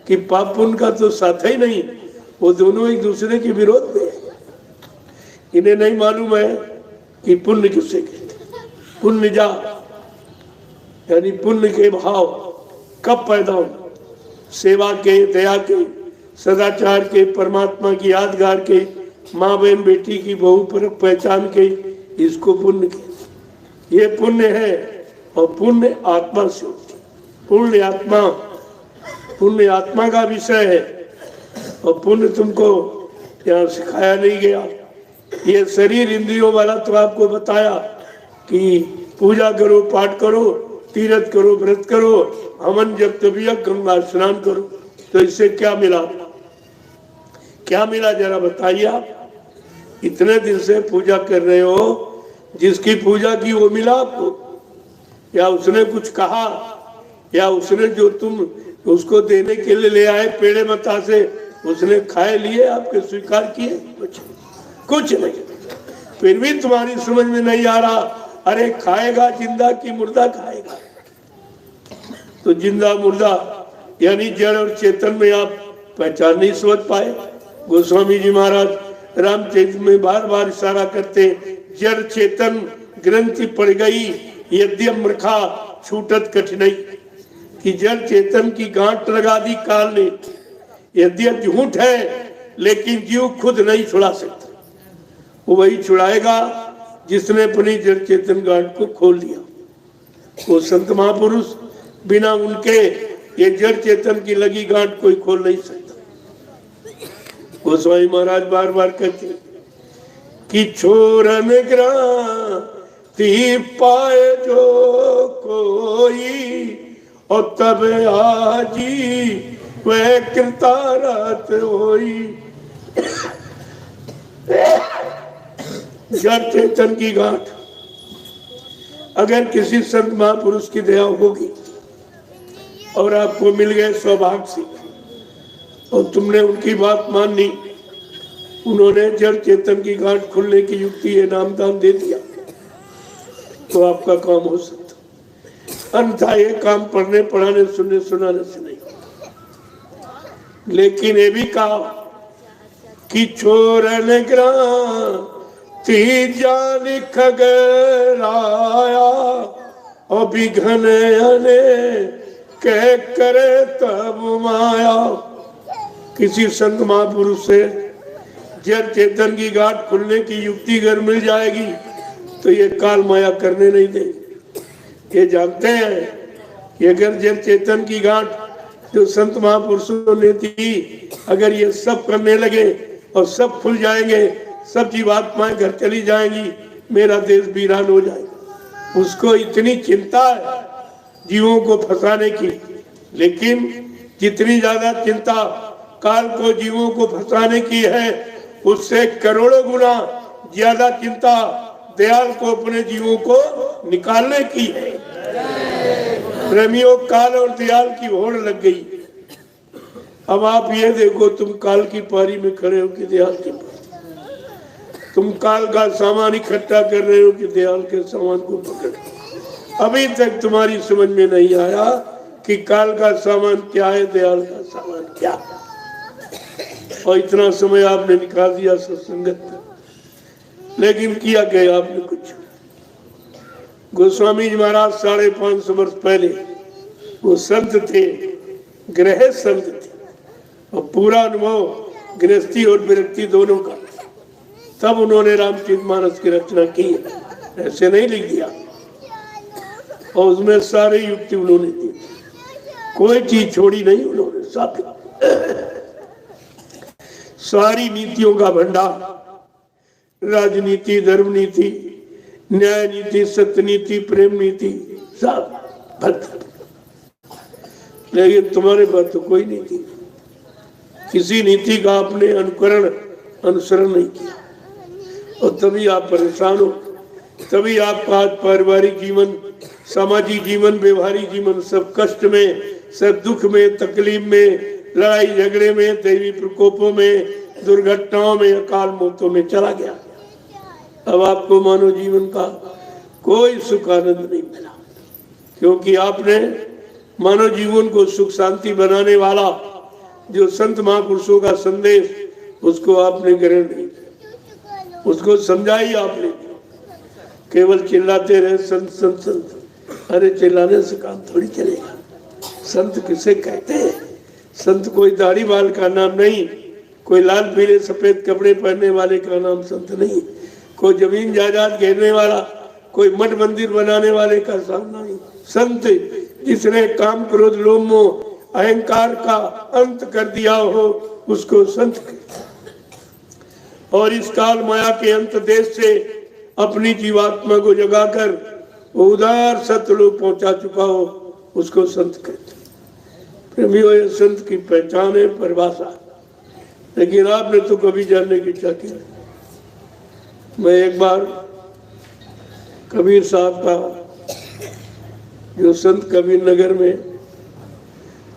कि पाप पुण्य का तो साथ ही नहीं, वो दोनों एक दूसरे के विरोध में है। इन्हें नहीं मालूम है कि पुण्य किससे कहते। पुण्य जा यानी पुण्य के भाव कब पैदा हो? सेवा के, दया के, सदाचार के, परमात्मा की यादगार के, माँ बहन बेटी की बहु पर पहचान के, इसको पुण्य के। ये पुण्य है, और पुण्य आत्मा से होती है। पुण्य आत्मा का विषय है, और पुण्य तुमको यहाँ सिखाया नहीं गया। ये शरीर इंद्रियों वाला तो आपको बताया कि पूजा करो, पाठ करो, तीर्थ करो, व्रत करो, हवन जब तबिया, गंगा स्नान करो। तो इससे क्या मिला? क्या मिला जरा बताइए आप। इतने दिन से पूजा कर रहे हो, जिसकी पूजा की वो मिला आपको? या उसने कुछ कहा? या उसने जो तुम उसको देने के लिए ले आए पेड़े बतासे, उसने खाए लिए, आपके स्वीकार किए? कुछ नहीं। फिर भी तुम्हारी समझ में नहीं आ रहा, अरे खाएगा जिंदा की मुर्दा खाएगा? तो जिंदा मुर्दा यानी जड़ और चेतन में आप पहचान नहीं समझ पाए। गोस्वामी जी महाराज रामचरित्र में बार बार इशारा करते, जड़ चेतन ग्रंथि पड़ गई, यद्यम मृखा छूटत कठिनाई। कि जड़ चेतन की गांठ लगा दी काल ने। यद्यप झूठ है, लेकिन जीव खुद नहीं छुड़ा सकता। वो वही छुड़ाएगा जिसने अपनी जड़ चेतन गांठ को खोल दिया। वो संत महापुरुष बिना उनके ये जड़ चेतन की लगी गांठ कोई खोल नहीं सकता। गोस्वामी महाराज बार बार कहते कि छोरन ग्रांति पाए जो कोई, और तब आजी वह कृतारत होई। जड़ चेतन की गांठ अगर किसी संत महापुरुष की दया होगी और आपको मिल गए सौभाग्य से, और तुमने उनकी बात मानी, उन्होंने जड़ चेतन की गांठ खुलने की युक्ति ये नाम दान दे दिया तो आपका काम हो सकता, अन्यथा ये काम पढ़ने पढ़ाने सुनने सुनाने से नहीं। लेकिन ये भी कहा कि छोरन ग्रांति जान खगराया और बिघन कह करे तब माया। किसी संत महापुरुष से जड़ चेतन की गांठ खुलने की युक्ति अगर मिल जाएगी तो ये काल माया करने नहीं देंगे। ये जानते हैं कि अगर जड़ चेतन की गांठ जो संत महापुरुषों ने दी, अगर ये सब करने लगे और सब खुल जाएंगे, सब जीवात्माएं घर चली जाएंगी, मेरा देश वीरान हो जाएगा। उसको इतनी चिंता है जीवों को फंसाने की, लेकिन जितनी ज्यादा चिंता काल को जीवों को फंसाने की है, उससे करोड़ों गुना ज्यादा चिंता दयाल को अपने जीवों को निकालने की है। प्रेमियों, काल और दयाल की होड़ लग गई। अब आप ये देखो, तुम काल की पारी में खड़े हो कि दयाल की पारी, तुम काल का सामान इकट्ठा कर रहे हो कि दयाल के सामान को पकड़। अभी तक तुम्हारी समझ में नहीं आया कि काल का सामान क्या है, दयाल का सामान क्या है। और इतना समय आपने निकाल दिया सत्संगत में, लेकिन किया गया आपने कुछ। गोस्वामी जी महाराज 550 वर्ष पहले वो संत थे, गृह संत थे, और पूरा अनुभव गृहस्थी और विरक्ति दोनों का। तब उन्होंने रामचरितमानस की रचना की, ऐसे नहीं लिख दिया। और उसमें सारी युक्ति उन्होंने दी, कोई चीज छोड़ी नहीं उन्होंने, सारी नीतियों का भंडार, राजनीति, धर्म नीति, न्याय नीति, सत्य नीति, प्रेम नीति, सब भक्त। लेकिन तुम्हारे पास तो कोई नीति, किसी नीति का आपने अनुसरण नहीं किया, और तभी आप परेशान हो। तभी आपका आज पारिवारिक जीवन, सामाजिक जीवन, व्यवहारिक जीवन सब कष्ट में, सब दुख में, तकलीफ में, लड़ाई झगड़े में, दैवी प्रकोपों में, दुर्घटनाओं में, अकाल मौतों में चला गया। अब आपको मानव जीवन का कोई सुख आनंद नहीं मिला, क्योंकि आपने मानव जीवन को सुख शांति बनाने वाला जो संत महापुरुषों का संदेश, उसको आपने ग्रहण नहीं किया, उसको समझा ही आपने। केवल चिल्लाते रहे संत संत संत। अरे चिल्लाने से काम थोड़ी चलेगा। संत किसे कहते हैं? संत कोई दाढ़ी बाल का नाम नहीं, कोई लाल पीले सफेद कपड़े पहनने वाले का नाम संत नहीं, कोई जमीन जायदाद घेरने वाला, कोई मठ मंदिर बनाने वाले का नाम नहीं। संत जिसने काम क्रोध लोभ मोह अहंकार का अंत कर दिया हो, उसको संत कहते। और इस काल माया के अंत देश से अपनी जीवात्मा को जगाकर वो उदार सतलोक पहुंचा चुका हो, उसको संत कहते। प्रेमियों, ये संत की पहचान है, परिभाषा। लेकिन आपने तो कभी जानने की इच्छा की। मैं एक बार कबीर साहब का जो संत कबीर नगर में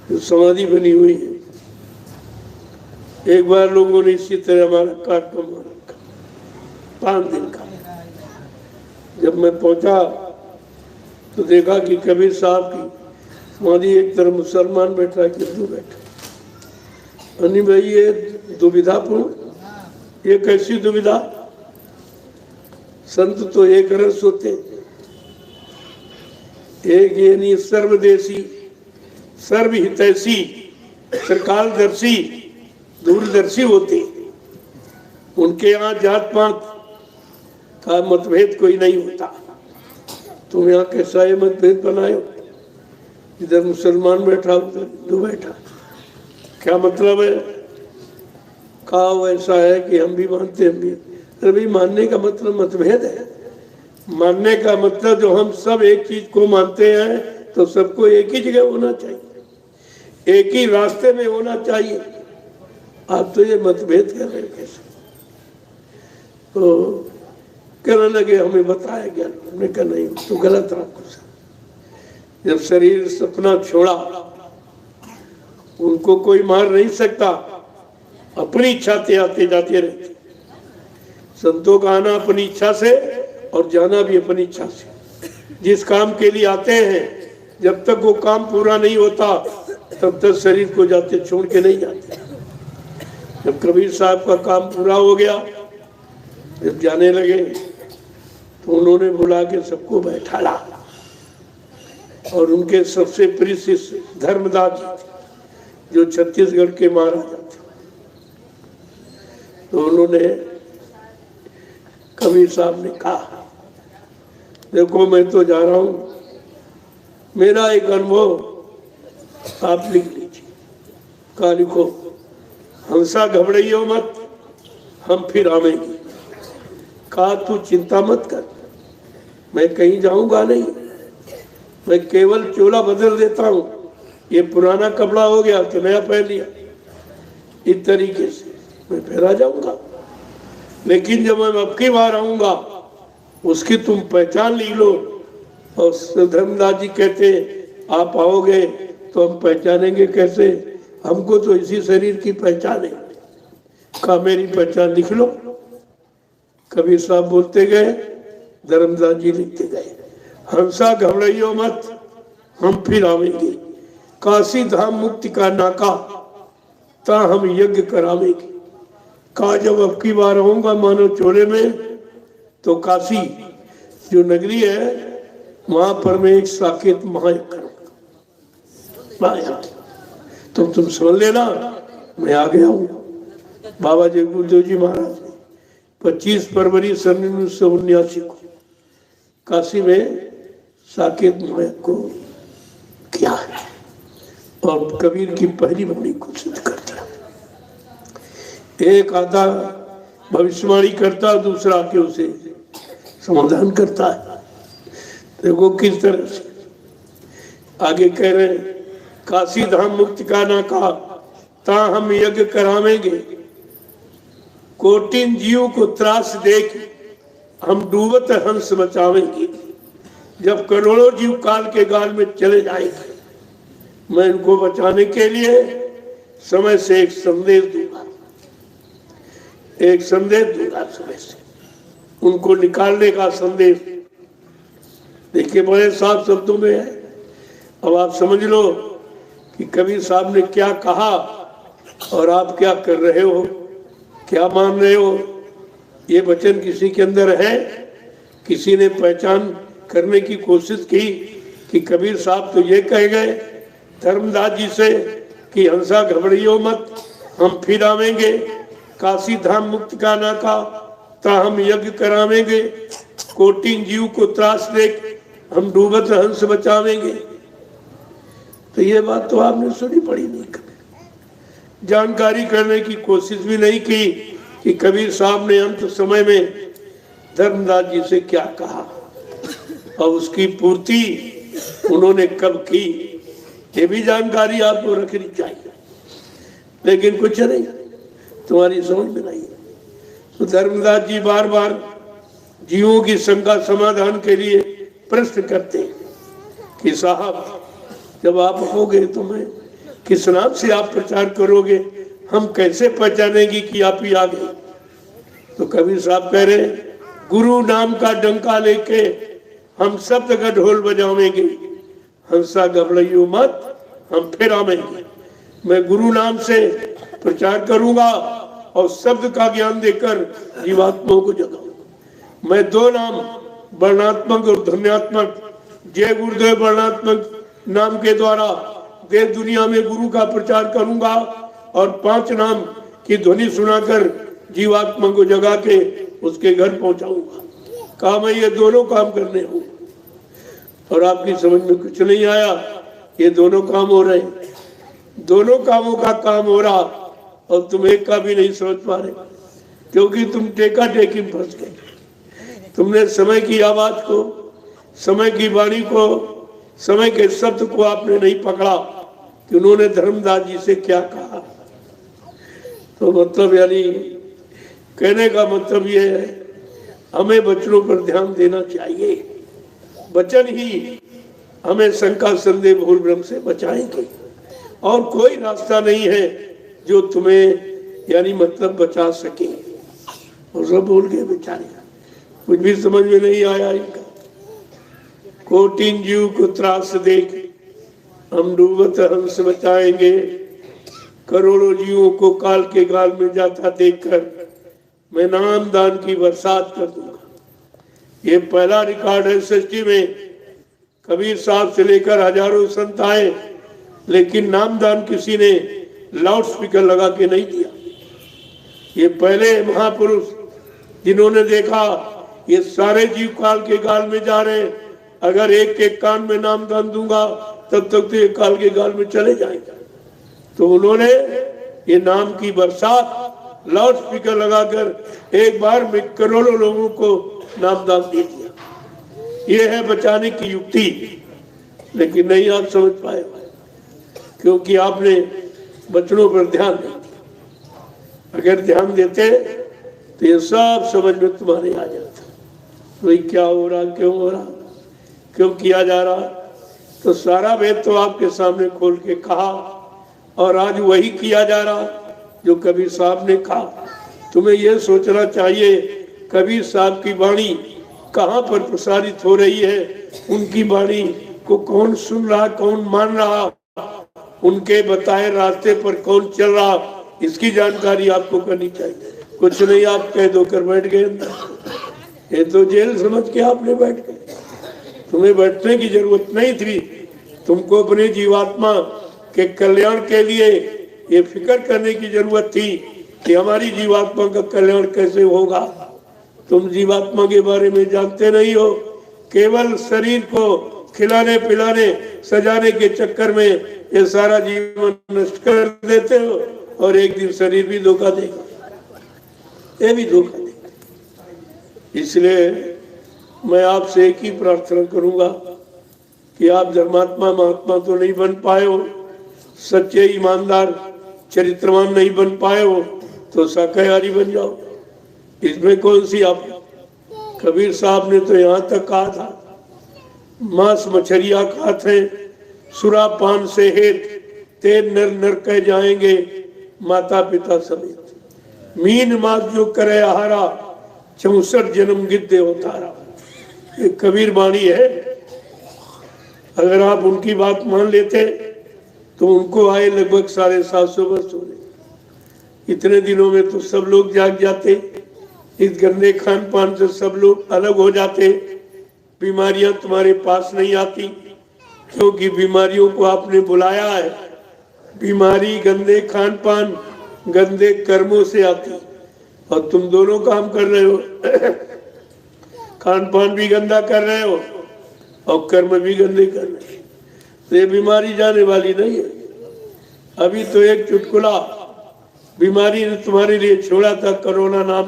जो समाधि बनी हुई है, एक बार लोगों ने इसी तरह हमारा कार्यक्रम रखा 5 दिन का। जब मैं पहुंचा तो देखा कि कबीर साहब की समाधि एक तरफ मुसलमान बैठा, कि हिंदू बैठा। अनी भाई, ये दुविधापूर्ण, ये कैसी दुविधा? संत तो एक रस होते, एक ये नहीं, सर्वदेशी, सर्वहितैषी, सरकारदर्शी, दूरदर्शी होते। उनके यहाँ जात पात का मतभेद कोई नहीं होता। तुम यहाँ कैसा ये मतभेद बनाए हो? इधर मुसलमान बैठा, उधर हिंदू बैठा, क्या मतलब है? कहा ऐसा है कि हम भी मानते हैं, हम भी। अरे भाई, मानने का मतलब मतभेद है। मानने का मतलब जो हम सब एक चीज को मानते हैं तो सबको एक ही जगह होना चाहिए, एक ही रास्ते में होना चाहिए। आप तो ये मतभेद कर रहे हैं कैसे? तो कहने लगे हमें बताया गया। हमने कहा नहीं, तो गलत रहा कुछ। जब शरीर सपना छोड़ा, उनको कोई मार नहीं सकता, अपनी इच्छा से आते जाते रहते। संतों का आना अपनी इच्छा से और जाना भी अपनी इच्छा से। जिस काम के लिए आते हैं जब तक वो काम पूरा नहीं होता तब तक शरीर को जाते छोड़ के नहीं जाते। जब कबीर साहब का काम पूरा हो गया, जब जाने लगे तो उन्होंने बुला के सबको बैठाला और उनके सबसे प्रिय शिष्य धर्मदास जी थे जो छत्तीसगढ़ के महाराजा थे। तो उन्होंने कबीर साहब ने कहा, देखो मैं तो जा रहा हूं, मेरा एक अनुभव आप लिख लीजिए। कहा लिखो, हंसा घबराइयो मत, हम फिर आवेंगे। कहा तू चिंता मत कर, मैं कहीं जाऊंगा नहीं, मैं केवल चोला बदल देता हूं, ये पुराना कपड़ा हो गया तो नया पहन लिया, इस तरीके से मैं फिर आ जाऊंगा। लेकिन जब मैं अब की बार आऊंगा उसकी तुम पहचान ली लो। और धर्मदास जी कहते आप आओगे तो हम पहचानेंगे कैसे, हमको तो इसी शरीर की पहचान है। कहा मेरी पहचान लिख लो। कबीर साहब बोलते गए, धर्मदास जी लिखते गए, हंसा घबराइयो मत, हम फिर आवेंगे। काशी धाम मुक्ति का नाका, ता हम यज्ञ करावेंगे। कहा जब अब की बार आऊंगा मानो चोले में, तो काशी जो नगरी है वहां पर मैं एक साकेत महायज्ञ करूंगा। तुम समझ लेना मैं आ गया हूँ। बाबा जय गुरुदेव जी महाराज ने 25 फरवरी सन 1979 को काशी में साकेत महायज्ञ को किया है और कबीर की पहली वाणी को सिद्ध कर दिया। एक आधा भविष्यवाणी करता, दूसरा आके उसे समाधान करता है। देखो किस तरह से आगे कह रहे हैं, काशी धाम मुक्ति का ना कहा, ता हम यज्ञ करावेंगे। कोटिन जीवों को त्रास देख हम डूबत हंस बचावेंगे। जब करोड़ों जीव काल के गाल में चले जाएंगे, मैं इनको बचाने के लिए समय से एक संदेश दूंगा, एक संदेश दूंगा समय से, उनको निकालने का संदेश। देखिए बड़े साफ शब्दों में है। अब आप समझ लो कि कबीर साहब ने क्या कहा और आप क्या कर रहे हो, क्या मान रहे हो। ये वचन किसी के अंदर है, किसी ने पहचान करने की कोशिश की कि कबीर साहब तो ये कह गए धर्मदास जी से कि हंसा घबराइयो मत, हम फिर आवेंगे। काशी धाम मुक्त का ना का, ता हम यज्ञ करावेंगे। कोटिन जीव को त्रास देख हम डूबत हंस बचावेंगे। तो ये बात तो आपने सुनी पड़ी नहीं, कभी जानकारी करने की कोशिश भी नहीं की कि कबीर साहब ने अंत समय में धर्मदास जी से क्या कहा और उसकी पूर्ति उन्होंने कब की, ये भी जानकारी आपको रखनी चाहिए। लेकिन कुछ नहीं, तुम्हारी समझ में नहीं। तो धर्मदास जी बार बार जीवों की शंका समाधान के लिए प्रश्न करते हैं कि साहब जब आप होगे तो मैं किस नाम से आप प्रचार करोगे, हम कैसे पहचानेंगे कि आप ही आ गए। तो कबीर साहब कह रहे गुरु नाम का डंका लेके हम शब्द का ढोल बजावेंगे। हंसा घबराइयो मत, हम फिर आवेंगे। मैं गुरु नाम से प्रचार करूंगा और शब्द का ज्ञान देकर जीवात्माओं को जगाऊंगा। मैं दो नाम वर्णात्मक और ध्वन्यात्मक, जय गुरुदेव वर्णात्मक नाम के द्वारा देश दुनिया में गुरु का प्रचार करूंगा और 5 नाम की ध्वनि सुनाकर जीवात्मा को जगा के उसके घर पहुंचाऊंगा। कहा मैं ये दोनों काम करने हूं और आपकी समझ में कुछ नहीं आया। ये दोनों काम हो रहे हैं, दोनों कामों का काम हो रहा और तुम एक का भी नहीं समझ पा रहे क्योंकि तुम टेका टेकी में फंस गए। तुमने समय की आवाज को, समय की वाणी को, समय के शब्द को आपने नहीं पकड़ा कि उन्होंने धर्मदास जी से क्या कहा। तो मतलब यानी कहने का मतलब ये है हमें वचनों पर ध्यान देना चाहिए। वचन ही हमें शंका संदेह भूल भ्रम से बचाएंगे और कोई रास्ता नहीं है जो तुम्हें यानी मतलब बचा सके। और सब भूल गए बेचारे, कुछ भी समझ में नहीं आया इनका। कोटिन जीव को त्रास देख हम डूबत हंस बचाएंगे, करोड़ों जीवों को काल के गाल में जाता देखकर मैं नाम दान की बरसात कर दूंगा। ये पहला रिकॉर्ड है सृष्टि में। कबीर साहब से लेकर हजारों संत आए, लेकिन नामदान किसी ने लाउड स्पीकर लगा के नहीं दिया। ये पहले महापुरुष जिन्होंने देखा ये सारे जीव काल के गाल में जा रहे हैं, अगर एक एक कान में नामदान दूंगा तब तक तो ये काल के गाल में चले जाएंगे। तो उन्होंने ये नाम की बरसात लाउड स्पीकर लगाकर एक बार में करोड़ों लोगों को नामदान दे दिया। ये है बचाने की युक्ति, लेकिन नहीं आप समझ पाए, क्योंकि आपने बचनों पर ध्यान नहीं दिया। अगर ध्यान देते तो ये सब समझ में तुम्हारे आ जाता, वही क्या हो रहा, क्यों हो रहा, क्यों किया जा रहा। तो सारा वेद तो आपके सामने खोल के कहा, और आज वही किया जा रहा जो कबीर साहब ने कहा। तुम्हें यह सोचना चाहिए कबीर साहब की वाणी कहाँ पर प्रसारित हो रही है, उनकी वाणी को कौन सुन रहा, कौन मान रहा, उनके बताए रास्ते पर कौन चल रहा, इसकी जानकारी आपको करनी चाहिए। कुछ नहीं आप कह दो कर बैठ गए अंदर, ये तो जेल समझ के आपने बैठ गए। तुम्हें बैठने की जरूरत नहीं थी, तुमको अपने जीवात्मा के कल्याण के लिए ये फिक्र करने की जरूरत थी कि हमारी जीवात्मा का कल्याण कैसे होगा। तुम जीवात्मा के बारे में जानते नहीं हो, केवल शरीर को खिलाने पिलाने सजाने के चक्कर में ये सारा जीवन नष्ट कर देते हो, और एक दिन शरीर भी धोखा देगा, ये भी धोखा देगा। इसलिए मैं आपसे एक ही प्रार्थना करूंगा कि आप धर्मात्मा महात्मा तो नहीं बन पाए हो, सच्चे ईमानदार चरित्रवान नहीं बन पाए हो, तो शाकाहारी बन जाओ। इसमें कौन सी आप, कबीर साहब ने तो यहाँ तक कहा था मांस मछलियां खाते हैं, सुरा पान से हेत तेल नर नर कह जाएंगे माता पिता समेत, मीन मास जो करे आहारा 64 जन्म गिद्दे उतारा। ये कबीर वाणी है। अगर आप उनकी बात मान लेते तो उनको आए लगभग 750 वर्ष हो गए। इतने दिनों में तो सब लोग जाग जाते, इस गंदे खान पान से सब लोग अलग हो जाते, बीमारियां तुम्हारे पास नहीं आती, क्योंकि बीमारियों को आपने बुलाया है। बीमारी गंदे खान पान गंदे कर्मों से आती, और तुम दोनों काम कर रहे हो खान पान भी गंदा कर रहे हो और कर्म भी गंदे कर रहे हो, तो ये बीमारी जाने वाली नहीं है। अभी तो एक चुटकुला बीमारी ने तुम्हारे लिए छोड़ा था, कोरोना नाम,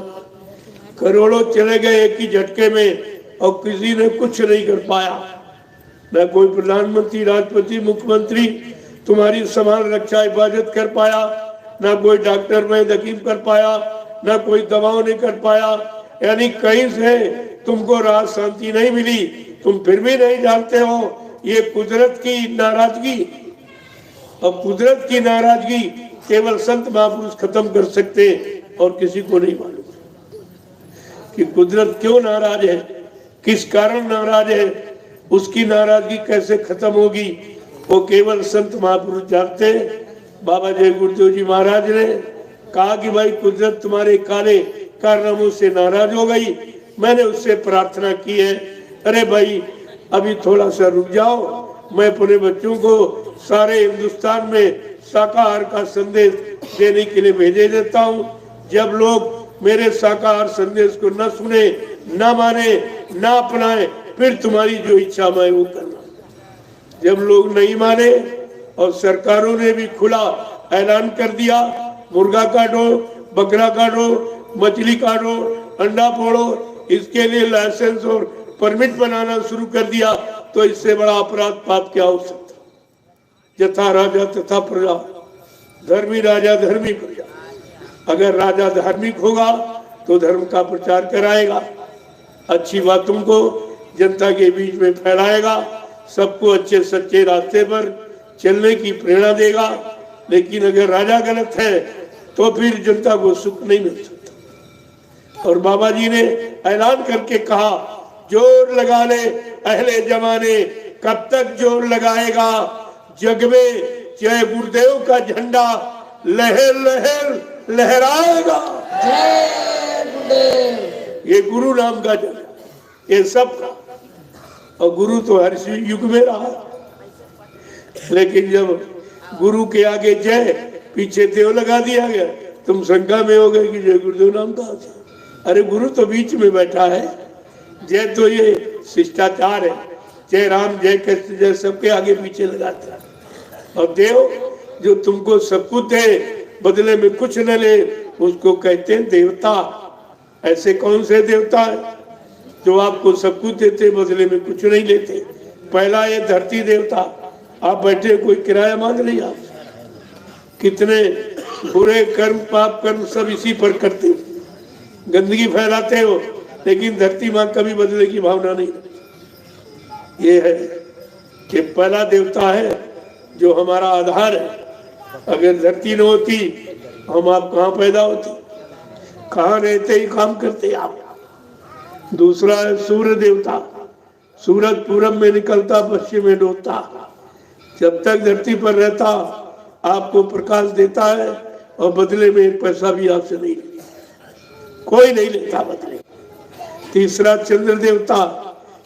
करोड़ों चले गए एक ही झटके में, और किसी ने कुछ नहीं कर पाया। न कोई प्रधानमंत्री राष्ट्रपति मुख्यमंत्री तुम्हारी समान रक्षा हिफाजत कर पाया, न कोई डॉक्टर वैद हकीम कर पाया, न कोई दवाओं ने कर पाया। यानी कहीं से तुमको राहत शांति नहीं मिली, तुम फिर भी नहीं जानते हो ये कुदरत की नाराजगी। और कुदरत की नाराजगी केवल संत महापुरुष खत्म कर सकते, और किसी को नहीं मालूम कि कुदरत क्यों नाराज है, किस कारण नाराज है, उसकी नाराजगी कैसे खत्म होगी, वो केवल संत महापुरुष जानते हैं। बाबा जय गुरुदेव जी महाराज ने कहा कि भाई कुदरत तुम्हारे काले कारनामों से नाराज हो गई, मैंने उससे प्रार्थना की है, अरे भाई अभी थोड़ा सा रुक जाओ, मैं अपने बच्चों को सारे हिंदुस्तान में शाकाहार का संदेश देने के लिए भेजे देता हूँ। जब लोग मेरे शाकाहार संदेश को न सुने, न माने, न अपनाए, फिर तुम्हारी जो इच्छा मैं वो करना। जब लोग नहीं माने और सरकारों ने भी खुला ऐलान कर दिया मुर्गा काटो, बकरा काटो, मछली काटो, अंडा फोड़ो, इसके लिए लाइसेंस और परमिट बनाना शुरू कर दिया, तो इससे बड़ा अपराध पाप क्या हो सकता। यथा राजा तथा प्रजा, धर्मी राजा धर्मी प्रजा। अगर राजा धार्मिक होगा तो धर्म का प्रचार कराएगा, अच्छी बातों को जनता के बीच में फैलाएगा, सबको अच्छे सच्चे रास्ते पर चलने की प्रेरणा देगा। लेकिन अगर राजा गलत है तो फिर जनता को सुख नहीं मिल सकता। और बाबा जी ने ऐलान करके कहा, जोर लगा ले अहले जमाने, कब तक जोर लगाएगा, जग में जय गुरुदेव का झंडा लहर लहर लहराएगा। जय गुरुदेव। ये गुरु नाम का झंडा, ये सब का। और गुरु तो हर युग में रहा, लेकिन जब गुरु के आगे जय, पीछे देव लगा दिया गया, तुम शंका में हो गए कि जय गुरुदेव नाम कहाँ से। अरे गुरु तो बीच में बैठा है, जय तो ये शिष्टाचार है, जय राम जय कृष्ण जय सबके आगे पीछे लगाता है। और देव जो तुमको सब कुछ दे, बदले में कुछ न ले, उसको कहते हैं देवता। ऐसे कौन से देवता है जो आपको सब कुछ देते, बदले में कुछ नहीं लेते। पहला ये धरती देवता, आप बैठे कोई किराया मांग नहीं आपसे। कितने बुरे कर्म पाप कर्म सब इसी पर करते हो, गंदगी फैलाते हो, लेकिन धरती मां कभी बदले की भावना नहीं। ये है कि पहला देवता है जो हमारा आधार है। अगर धरती न होती, हम आप कहाँ पैदा होते, कहाँ रहते, ही काम करते आप। दूसरा है सूर्य देवता, सूरज पूरब में निकलता पश्चिम में डूबता, जब तक धरती पर रहता आपको प्रकाश देता है, और बदले में एक पैसा भी आपसे नहीं लेता, कोई नहीं लेता बदले। तीसरा चंद्र देवता,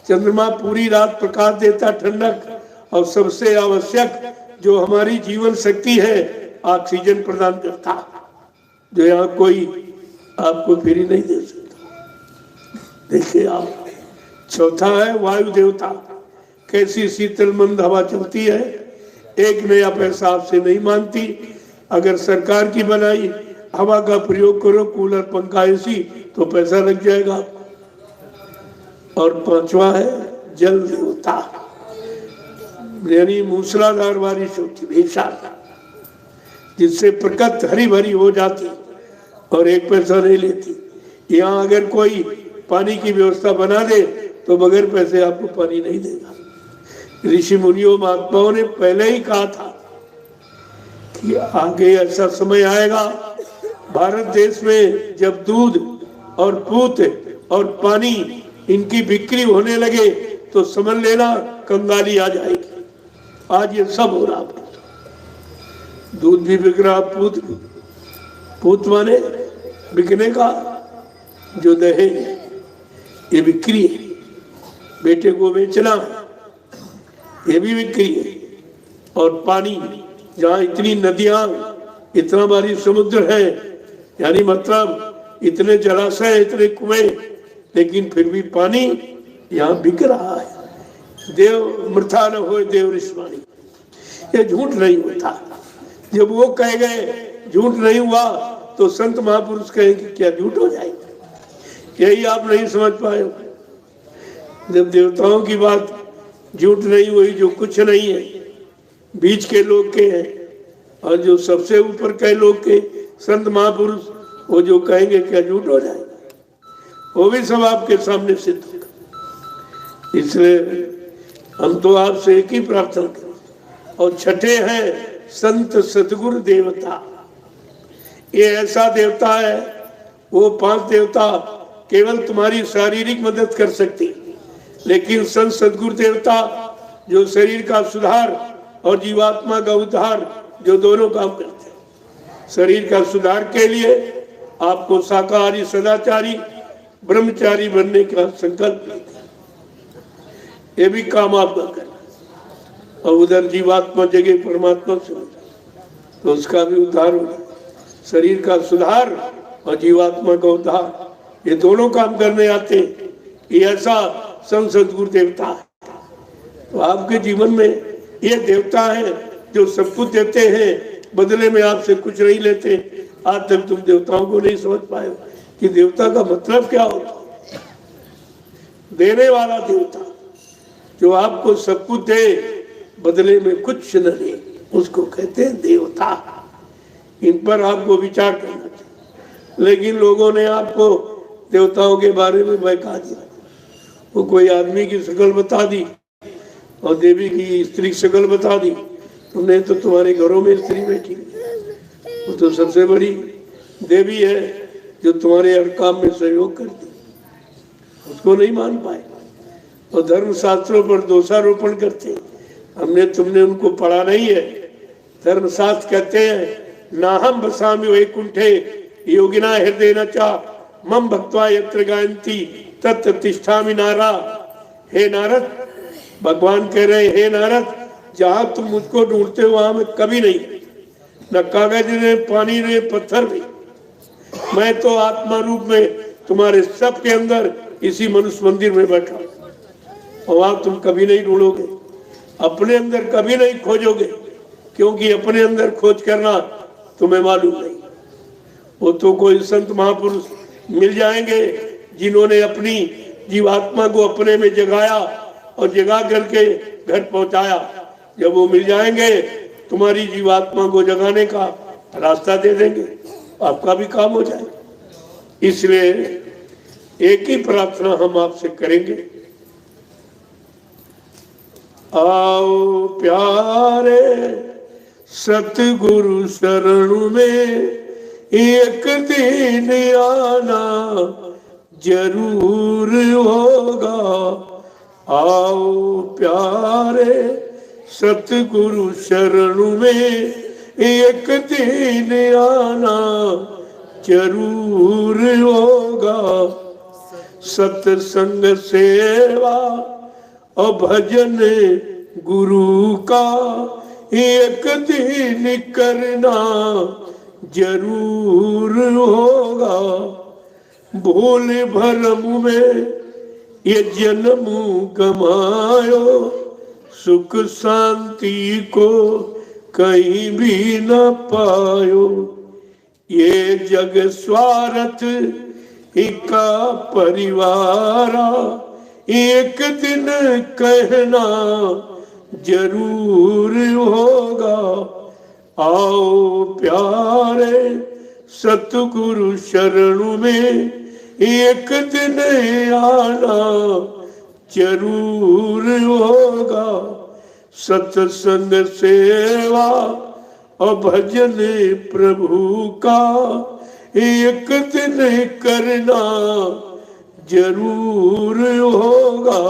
चंद्रमा पूरी रात प्रकाश देता, ठंडक, और सबसे आवश्यक जो हमारी जीवन शक्ति है, ऑक्सीजन प्रदान करता, जो यहाँ कोई आपको फ्री नहीं दे सकता। देखिए आप। चौथा है वायु देवता, कैसी शीतल मंद हवा चलती है, एक नया पैसा आपसे नहीं मांगती। अगर सरकार की बनाई हवा का प्रयोग करो, कूलर पंखा एसी, तो पैसा लग जाएगा। और पांचवा है जल देवता, यानी मूसलाधार बारिश होती बेशाक, जिससे प्रकृति हरी भरी हो जाती और एक पैसा नहीं लेती। यहाँ अगर कोई पानी की व्यवस्था बना दे तो बगैर पैसे आपको पानी नहीं देगा। ऋषि मुनियों महात्माओं ने पहले ही कहा था कि आगे ऐसा समय आएगा भारत देश में जब दूध और पूत और पानी इनकी बिक्री होने लगे तो समझ लेना कंगाली आ जाएगी। आज ये सब हो रहा है, दूध भी बिक रहा, पूत माने बिकने का, जो दहेज ये बिक्री है, बेटे को बेचना ये भी बिक्री है। और पानी, जहाँ इतनी नदियां, इतना भारी समुद्र है, यानी मतलब इतने जलाशय, इतने कुएं, लेकिन फिर भी पानी यहाँ बिक रहा है। देव मृथा न हो देव ऋषवाणी, ये झूठ नहीं होता। जब वो कह गए झूठ नहीं हुआ तो संत महापुरुष कहेंगे क्या झूठ हो जाएगा। यही आप नहीं समझ पाए। जब देवताओं की बात झूठ नहीं हुई, जो कुछ नहीं है, बीच के लोग के हैं, और जो सबसे ऊपर के लोग के संत महापुरुष, वो जो कहेंगे क्या झूठ हो जाएगा, वो भी सब आपके सामने सिद्ध होगा। इसलिए हम तो आपसे एक ही प्रार्थना करें। और छठे हैं संत सतगुरु देवता, ये ऐसा देवता है, वो 5 देवता केवल तुम्हारी शारीरिक मदद कर सकती, लेकिन संत सतगुरु देवता जो शरीर का सुधार और जीवात्मा का उद्धार, जो दोनों काम करते हैं। शरीर का सुधार के लिए आपको शाकाहारी सदाचारी ब्रह्मचारी बनने का संकल्प लेता, ये भी काम आपका करना, और उधर जीवात्मा जगह परमात्मा से तो उसका भी उद्धार होगा। शरीर का सुधार और जीवात्मा का उद्धार, ये दोनों काम करने आते हैं। ये ऐसा संत सतगुरु देवता है। तो आपके जीवन में ये देवता है जो सब कुछ देते हैं, बदले में आपसे कुछ नहीं लेते। आज तक तुम देवताओं को नहीं समझ पाए कि देवता का मतलब क्या होता है। देने वाला देवता जो आपको सब कुछ दे, बदले में कुछ न ले, उसको कहते हैं देवता। इन पर आपको विचार करना चाहिए। लेकिन लोगों ने आपको देवताओं के बारे में बहका दिया। वो कोई आदमी की शक्ल बता दी और देवी की स्त्री शक्ल बता दी, तुमने तो तुम्हारे घरों में स्त्री बैठी, वो तो सबसे बड़ी देवी है, जो तुम्हारे हर काम में सहयोग करते, उसको नहीं मान पाए और धर्म शास्त्रों पर दोषारोपण करते। हमने तुमने उनको पढ़ा नहीं है। धर्मशास्त्र कहते हैं नाहम बसामि वैकुंठे योगिना हृदय न चा मम भक्त्वा यत्र गायन्ति तत्र तिष्ठामि नारा। हे नारद, भगवान कह रहे हे नारद, जहां तुम मुझको ढूंढते हो वहां मैं कभी नहीं, न कागज में, पानी में, पत्थर में, मैं तो आत्मा रूप में तुम्हारे सब के अंदर इसी मनुष्य मंदिर में बैठा और वहां तुम कभी नहीं ढूंढोगे, अपने अंदर कभी नहीं खोजोगे, क्योंकि अपने अंदर खोज करना तुम्हें मालूम नहीं। वो तो कोई संत महापुरुष मिल जाएंगे जिन्होंने अपनी जीवात्मा को अपने में जगाया और जगा करके घर पहुंचाया। जब वो मिल जाएंगे तुम्हारी जीवात्मा को जगाने का रास्ता दे देंगे, आपका भी काम हो जाए। इसलिए एक ही प्रार्थना हम आपसे करेंगे, आओ प्यारे सतगुरु शरण में एक दिन आना जरूर होगा। आओ प्यारे सतगुरु शरण में एक दिन आना जरूर होगा। सत्संग सेवा और भजन गुरु का एक दिन करना जरूर होगा। भूल भरम में ये जन्म गमायो, सुख शांति को कहीं भी न पायो। ये जग स्वार्थ इका परिवारा, एक दिन कहना जरूर होगा। आओ प्यारे सतगुरु शरण में एक दिन आना जरूर होगा। सत्संग सेवा और भजन प्रभु का एक दिन करना जरूर होगा।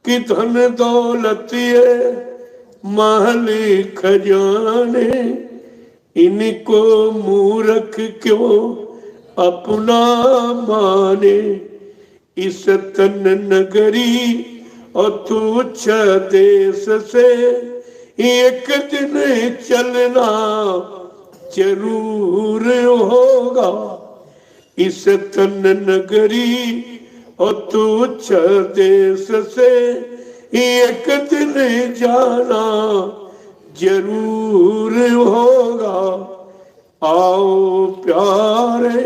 कि धन दौलत ये महल खजाने, इनको मूर्ख क्यों अपना माने। इस तन नगरी और तुच्छ देश से एक दिन चलना जरूर होगा। इस तन नगरी और तुच्छ देश से एक दिन जाना जरूर होगा। आओ प्यारे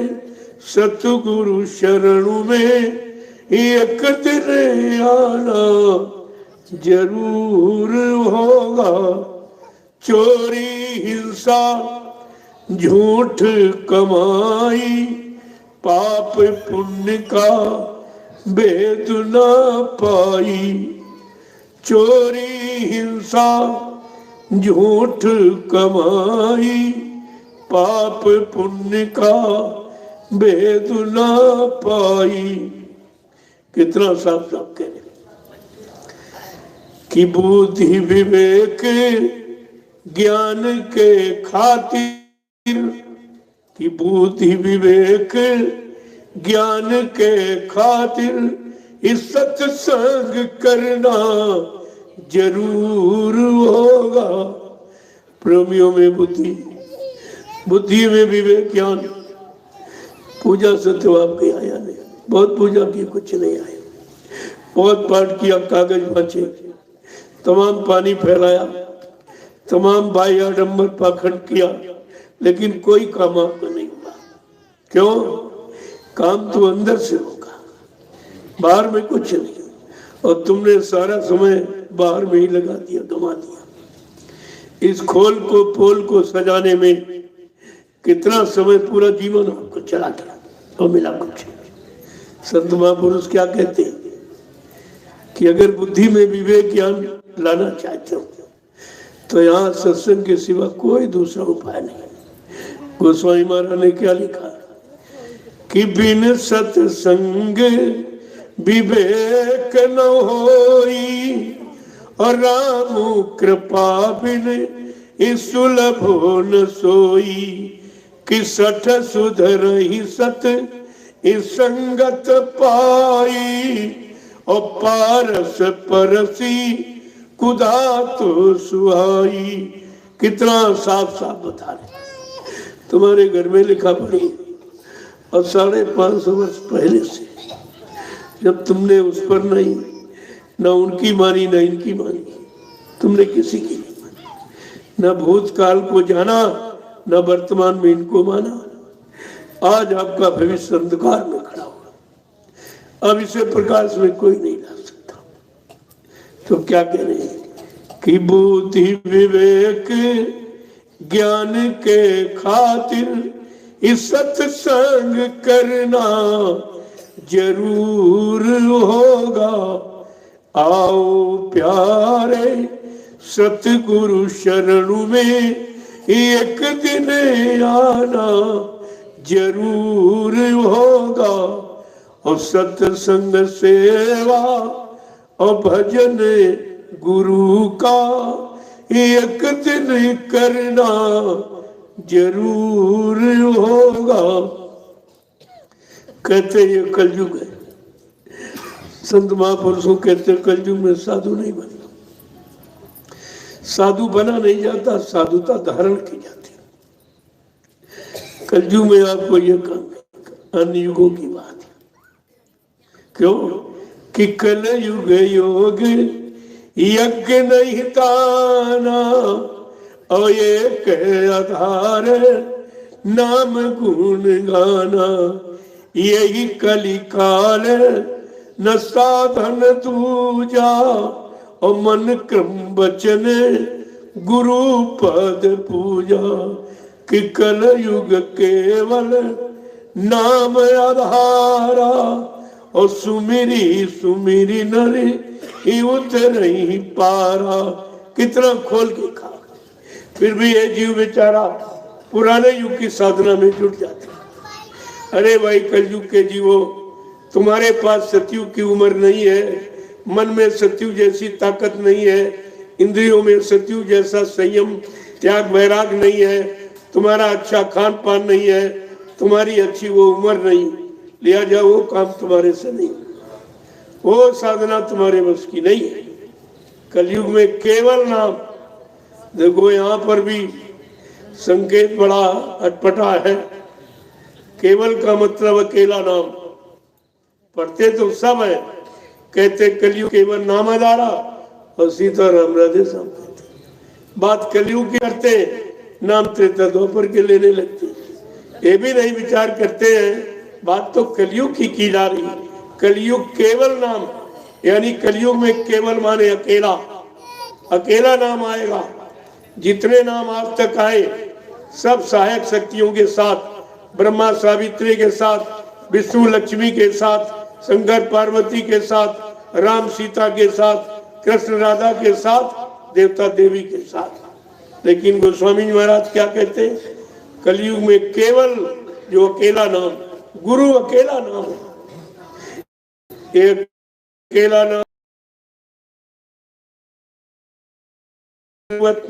सतगुरु शरण में एक दिन आना जरूर होगा। चोरी हिंसा झूठ कमाई, पाप पुण्य का भेद न पाई। चोरी हिंसा झूठ कमाई, पाप पुण्य का भेद न पाई। कितना साफ साफ कह रहे कि बुद्धि विवेक ज्ञान के खातिर, कि बुद्धि विवेक ज्ञान के खातिर इस सत्संग करना जरूर होगा। प्रेमियों में बुद्धि, बुद्धि में विवेक ज्ञान। पूजा सत्यवाब के आया नहीं, बहुत पूजा की कुछ नहीं आया, बहुत पाठ किया, कागज बांचे, तमाम पानी फैलाया, तमाम बाह्य आडंबर पाखंड किया, लेकिन कोई काम आपका नहीं हुआ। क्यों? काम तो अंदर से होगा, बाहर में कुछ नहीं। और तुमने सारा समय बाहर में ही लगा दिया, गंवा दिया। इस खोल को पोल को सजाने में कितना समय, पूरा जीवन आपको चला गया और मिला कुछ। संत महापुरुष क्या कहते हैं कि अगर बुद्धि में विवेक ज्ञान लाना चाहते हो तो यहाँ सत्संग के सिवा कोई दूसरा उपाय नहीं। गोस्वामी महाराज ने क्या लिखा कि बिन सत्संग विवेक न होई, और राम कृपा बिन सुलभो न सोई। कि सठ सुधरहि सत संगत पाई, और पारस परसी कुदा तो सुहाई। कितना साफ साफ बता रहे। तुम्हारे घर में लिखा पड़ी, और 550 वर्ष पहले से जब तुमने उस पर नहीं, न उनकी मानी न इनकी मानी, तुमने किसी की नहीं मानी, न भूतकाल को जाना न वर्तमान में इनको माना, आज आपका भविष्य अंधकार में खड़ा हुआ। अब इसे प्रकाश में कोई नहीं ला सकता। तो क्या कह रहे हैं कि बुद्धि विवेक ज्ञान के खातिर इस सत्संग करना जरूर होगा। आओ प्यारे सतगुरु शरणु में एक दिन आना जरूर होगा। और सत्संग सेवा और भजन गुरु का एक दिन करना जरूर होगा। कहते ये कलयुग है। संत महापुरुषों कहते कलयुग में साधु नहीं बनता। साधु बना नहीं जाता, साधुता धारण की जाती। कलयुग में आपको यह काम अन्य युगों की बात है। क्यों कि कलयुग योग यज्ञ नहीं ताना, और एक आधार नाम गुण गाना। यही कली काल न साधन दूजा, और मन क्रम वचन गुरु पद पूजा। कि कलयुग केवल नाम आधारा, और सुमिरी सुमिरी नर उतर नहीं पारा। कितना खोल के कहा, फिर भी ये जीव बेचारा पुराने युग की साधना में जुट जाते। अरे भाई कलयुग के जीवो, तुम्हारे पास सतयुग की उम्र नहीं है, मन में सतयुग जैसी ताकत नहीं है, इंद्रियों में सतयुग जैसा संयम त्याग वैराग नहीं है, तुम्हारा अच्छा खान पान नहीं है, तुम्हारी अच्छी वो उम्र नहीं, लिहाजा वो काम तुम्हारे से नहीं, वो साधना तुम्हारे बस की नहीं है। कलयुग में केवल नाम। देखो यहाँ पर भी संकेत बड़ा अटपटा है। केवल का मतलब अकेला नाम। पढ़ते तो सब है, कहते कलयुग केवल नाम आधारा, और सीताराम राधे श्याम कहते। बात कलयुग की करते, नाम त्रेता द्वापर के लेने लगते। ये भी नहीं विचार करते हैं, बात तो कलयुग की जा रही। कलयुग केवल नाम, यानी कलयुग में केवल माने अकेला, अकेला नाम आएगा। जितने नाम आज तक आए सब सहायक शक्तियों के साथ, ब्रह्मा सावित्री के साथ, विष्णु लक्ष्मी के साथ, शंकर पार्वती के साथ, राम सीता के साथ, कृष्ण राधा के साथ, देवता देवी के साथ। लेकिन गोस्वामी जी महाराज क्या कहते हैं, कलयुग में केवल जो अकेला नाम, गुरु अकेला नाम है, एक अकेला नाम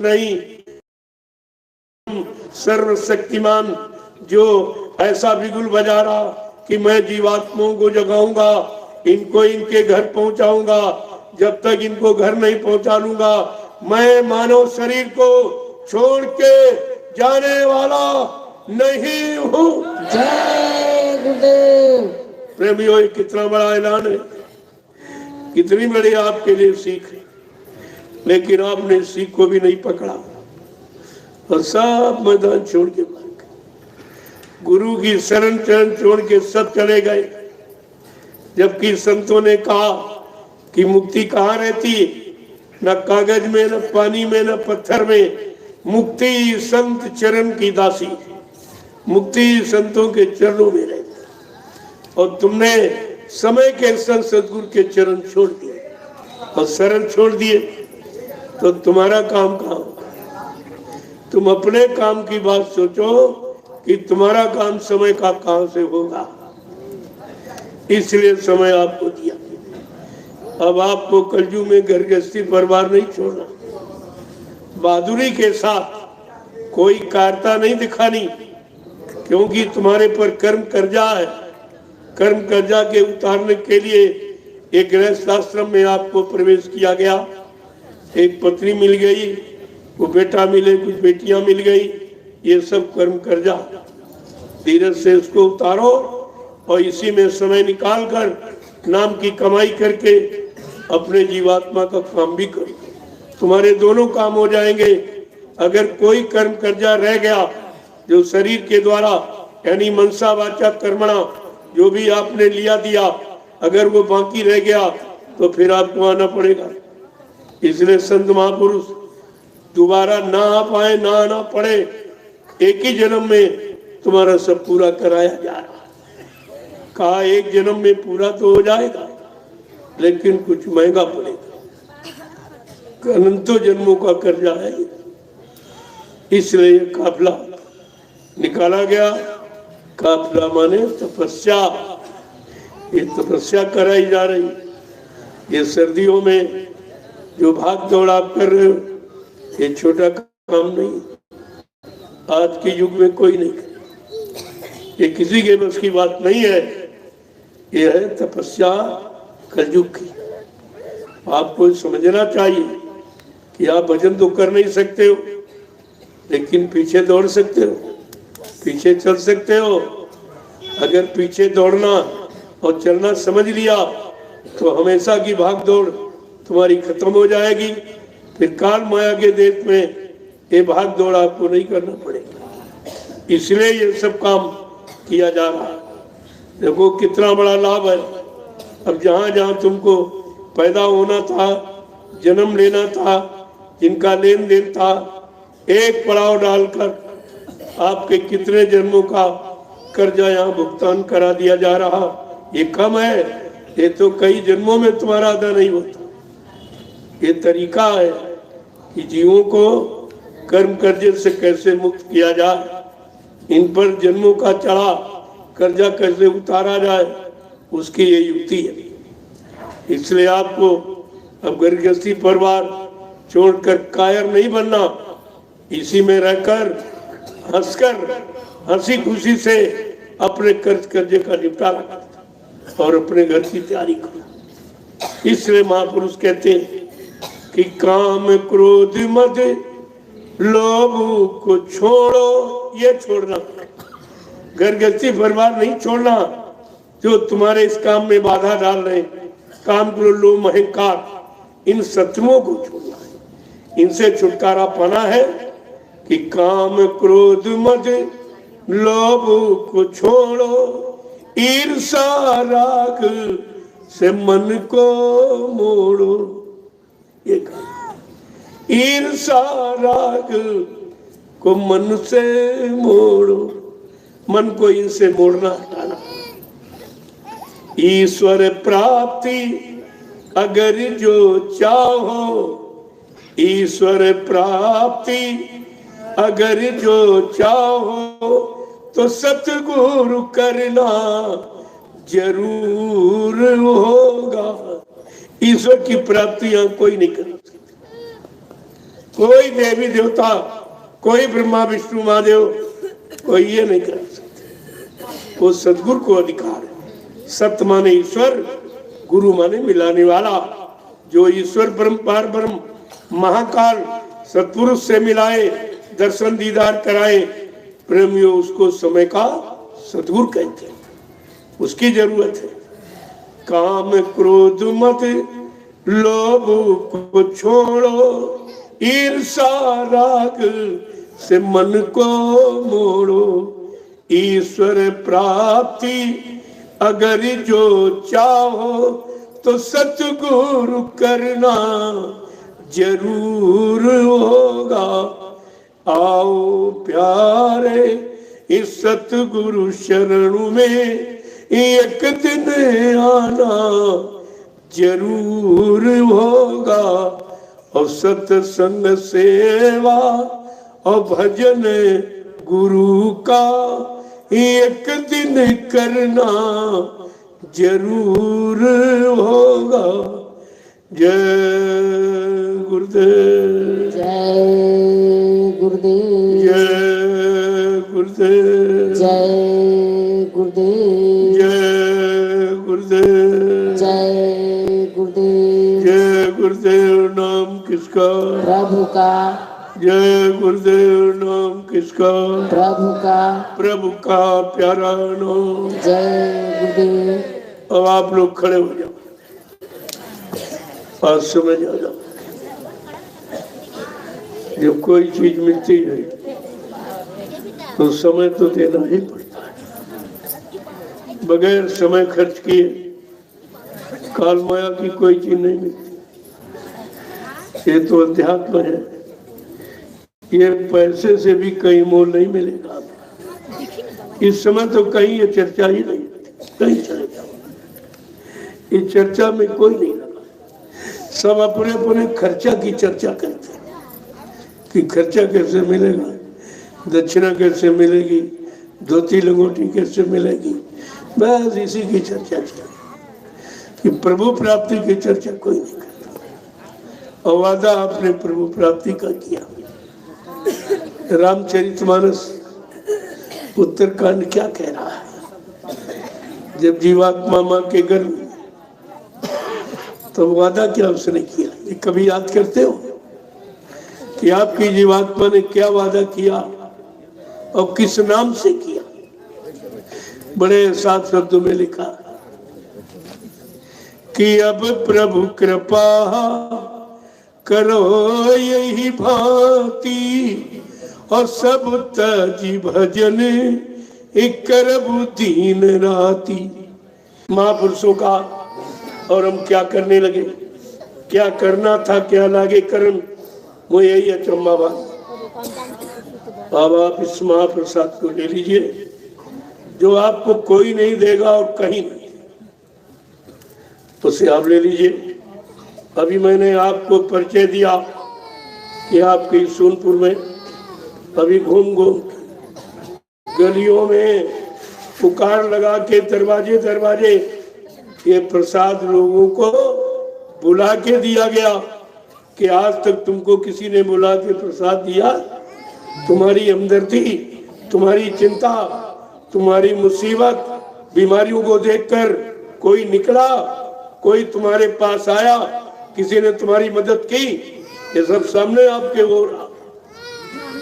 नहीं, सर्वशक्तिमान जो ऐसा बिगुल बजा रहा कि मैं जीवात्माओं को जगाऊंगा, इनको इनके घर पहुंचाऊंगा, जब तक इनको घर नहीं पहुंचा लूंगा मैं मानव शरीर को छोड़ के जाने वाला नहीं हूँ। जय गुरुदेव। प्रेमियों, कितना बड़ा ऐलान है, कितनी बड़ी आपके लिए सीख है। लेकिन आपने सीख को भी नहीं पकड़ा और सब मैदान छोड़ के भाग गए, गुरु की शरण चरण छोड़ के सब चले गए। जबकि संतों ने कहा कि मुक्ति कहाँ रहती है, न कागज में, न पानी में, न पत्थर में, मुक्ति संत चरण की दासी, मुक्ति संतों के चरणों में रहती। और तुमने समय के संग सदगुरु के चरण छोड़ दिए और शरण छोड़ दिए, तो तुम्हारा काम कहाँ होगा? तुम अपने काम की बात सोचो कि तुम्हारा काम समय का कहां से होगा। इसलिए समय आपको दिया। अब आपको कलयुग में घर गृहस्थी परिवार नहीं छोड़ना, बहादुरी के साथ कोई कार्ता नहीं दिखानी, क्योंकि तुम्हारे पर कर्म कर्जा है। कर्म कर्जा के उतारने के लिए एक गृहस्थ आश्रम में आपको प्रवेश किया गया। एक पत्नी मिल गई, वो बेटा मिले, कुछ बेटियां मिल गई, ये सब कर्म कर्जा। धीरज से उसको उतारो और इसी में समय निकाल कर नाम की कमाई करके अपने जीवात्मा का काम भी करो, तुम्हारे दोनों काम हो जाएंगे। अगर कोई कर्म कर्जा रह गया जो शरीर के द्वारा यानी मनसा वाचा कर्मणा जो भी आपने लिया दिया, अगर वो बाकी रह गया तो फिर आपको आना पड़ेगा। इसलिए संत महापुरुष दोबारा ना आ पाए, ना आना पड़े, एक ही जन्म में तुम्हारा सब पूरा कराया जा रहा है। कहा एक जन्म में पूरा तो हो जाएगा, लेकिन कुछ महंगा पड़ेगा, अनंतों जन्मों का कर्जा है। इसलिए ये काफिला निकाला गया। काफिला माने तपस्या, ये तपस्या कराई जा रही। ये सर्दियों में जो भाग दौड़ आप कर रहे हो, ये छोटा काम नहीं, आज के युग में कोई नहीं करे, ये किसी के बस की बात नहीं है। ये है तपस्या कलयुग की। आपको समझना चाहिए कि आप भजन तो कर नहीं सकते हो, लेकिन पीछे दौड़ सकते हो, पीछे चल सकते हो। अगर पीछे दौड़ना और चलना समझ लिया तो हमेशा की भाग दौड़ तुम्हारी खत्म हो जाएगी। फिर काल माया के देश में ये भाग दौड़ आपको नहीं करना पड़ेगा। इसलिए ये सब काम किया जा रहा है। देखो कितना बड़ा लाभ है। अब जहां जहां तुमको पैदा होना था, जन्म लेना था, जिनका लेन देन था, एक पड़ाव डालकर आपके कितने जन्मों का कर्जा यहाँ भुगतान करा दिया जा रहा। ये कम है, ये तो कई जन्मों में तुम्हारा अदा नहीं होता। ये तरीका है कि जीवों को कर्म कर्जे से कैसे मुक्त किया जाए, इन पर जन्मों का चढ़ा कर्जा कैसे उतारा जाए, उसकी ये युक्ति है। इसलिए आपको अब घर गृहस्थी परिवार छोड़कर कायर नहीं बनना, इसी में रहकर हंसकर हंसी खुशी से अपने कर्ज कर्जे का निपटारा करता और अपने घर की तैयारी करो। इसलिए महापुरुष कहते हैं कि काम क्रोध मद लोभ को छोड़ो। ये छोड़ना, घर गृहस्थी परिवार नहीं छोड़ना जो तुम्हारे इस काम में बाधा डाल रहे हैं। काम क्रोध लोभ अहंकार, इन शत्रुओं को छोड़ना है, इनसे छुटकारा पाना है। कि काम क्रोध मद लोभ को छोड़ो, ईर्षा राग से मन को मोड़ो। ये ईर्षा राग को मन से मोड़ो, मन को इनसे मोड़ना, हटाना। ईश्वर प्राप्ति अगर जो चाहो, ईश्वर प्राप्ति अगर जो चाहो तो सतगुरु करना जरूर होगा। ईश्वर की प्राप्तियां कोई नहीं कर सकता, कोई देवी देवता, कोई ब्रह्मा विष्णु महादेव, कोई ये नहीं कर सकते। वो सतगुरु को अधिकार है। सत्य माने ईश्वर, गुरु माने मिलाने वाला। जो ईश्वर ब्रह्म पार ब्रह्म महाकाल सत्पुरुष से मिलाए, दर्शन दीदार कराए, प्रेमियों उसको समय का सतगुरु कहते हैं, उसकी जरूरत है। काम क्रोध मत लोभ को छोड़ो, ईर्षा राग से मन को मोड़ो। ईश्वर प्राप्ति अगर जो चाहो तो सतगुरु करना जरूर होगा। आओ प्यारे इस सतगुरु शरणु में एक दिन आना जरूर होगा। और सत्संग सेवा और भजन गुरु का एक दिन करना जरूर होगा। जय गुरुदेव, जय गुरुदेव, जय गुरुदेव, जय गुरुदेव, जय गुरुदेव, जय गुरुदेव। जय गुरुदेव नाम किसका? प्रभु का। जय गुरुदेव नाम किसका? प्रभु का। प्रभु का प्यारा नाम। जय गुरुदेव। अब आप लोग खड़े हो जाओ, पास समझ आ जाओ। जब कोई चीज मिलती है तो समय तो देना ही पड़ता है। बगैर समय खर्च किए काल माया की कोई चीज नहीं मिलती। ये तो अध्यात्म है, ये पैसे से भी कहीं मोल नहीं मिलेगा। इस समय तो कहीं ये चर्चा ही नहीं, कहीं चले जाओ इस चर्चा में कोई नहीं लगा। सब अपने अपने खर्चा की चर्चा करते हैं कि खर्चा कैसे मिलेगा, दक्षिणा कैसे मिलेगी, धोती लंगोटी कैसे मिलेगी। बस इसी की चर्चा चल कि प्रभु प्राप्ति की चर्चा कोई नहीं करता। और वादा आपने प्रभु प्राप्ति का किया। रामचरितमानस उत्तरकांड क्या कह रहा है? जब जीवात्मा मां के गर्भ में, तो वादा क्या उसने किया? ये कभी याद करते हो कि आपकी जीवात्मा ने क्या वादा किया और किस नाम से किया? बड़े साफ शब्दों में लिखा कि अब प्रभु कृपा करो यही भांति और सब तजी भजन एक करबु दीन राती। महापुरुषों का और हम क्या करने लगे, क्या करना था, क्या लागे करन, वो यही अचंबा बात। अब आप इस महाप्रसाद को ले लीजिए जो आपको कोई नहीं देगा और कहीं नहीं, उसे आप ले लीजिए। अभी मैंने आपको परिचय दिया कि आपके सोनपुर में अभी घूम घूम गलियों में पुकार लगा के दरवाजे दरवाजे ये प्रसाद लोगों को बुला के दिया गया कि आज तक तुमको किसी ने बुला के प्रसाद दिया? तुम्हारी हमदर्दी, तुम्हारी चिंता, तुम्हारी मुसीबत, बीमारियों को देखकर कोई निकला, कोई तुम्हारे पास आया, किसी ने तुम्हारी मदद की? ये सब सामने आपके हो रहा।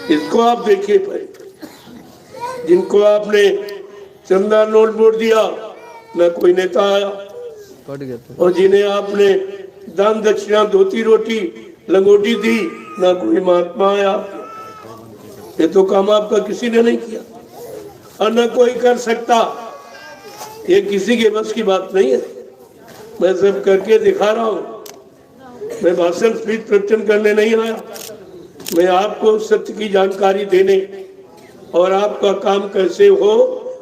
इसको आप देखिए पहले। जिनको आपने चंदा नोट बोल दिया, न कोई नेता आया, और जिन्हें आपने दान दक्षिणा धोती रोटी लंगोटी दी, न कोई महात्मा आया। ये तो काम आपका किसी ने नहीं किया और न कोई कर सकता। ये किसी के बस की बात नहीं है। मैं सब करके दिखा रहा हूँ। मैं भाषण स्पीच प्रवचन करने नहीं आया। मैं आपको सत्य की जानकारी देने और आपका काम कैसे हो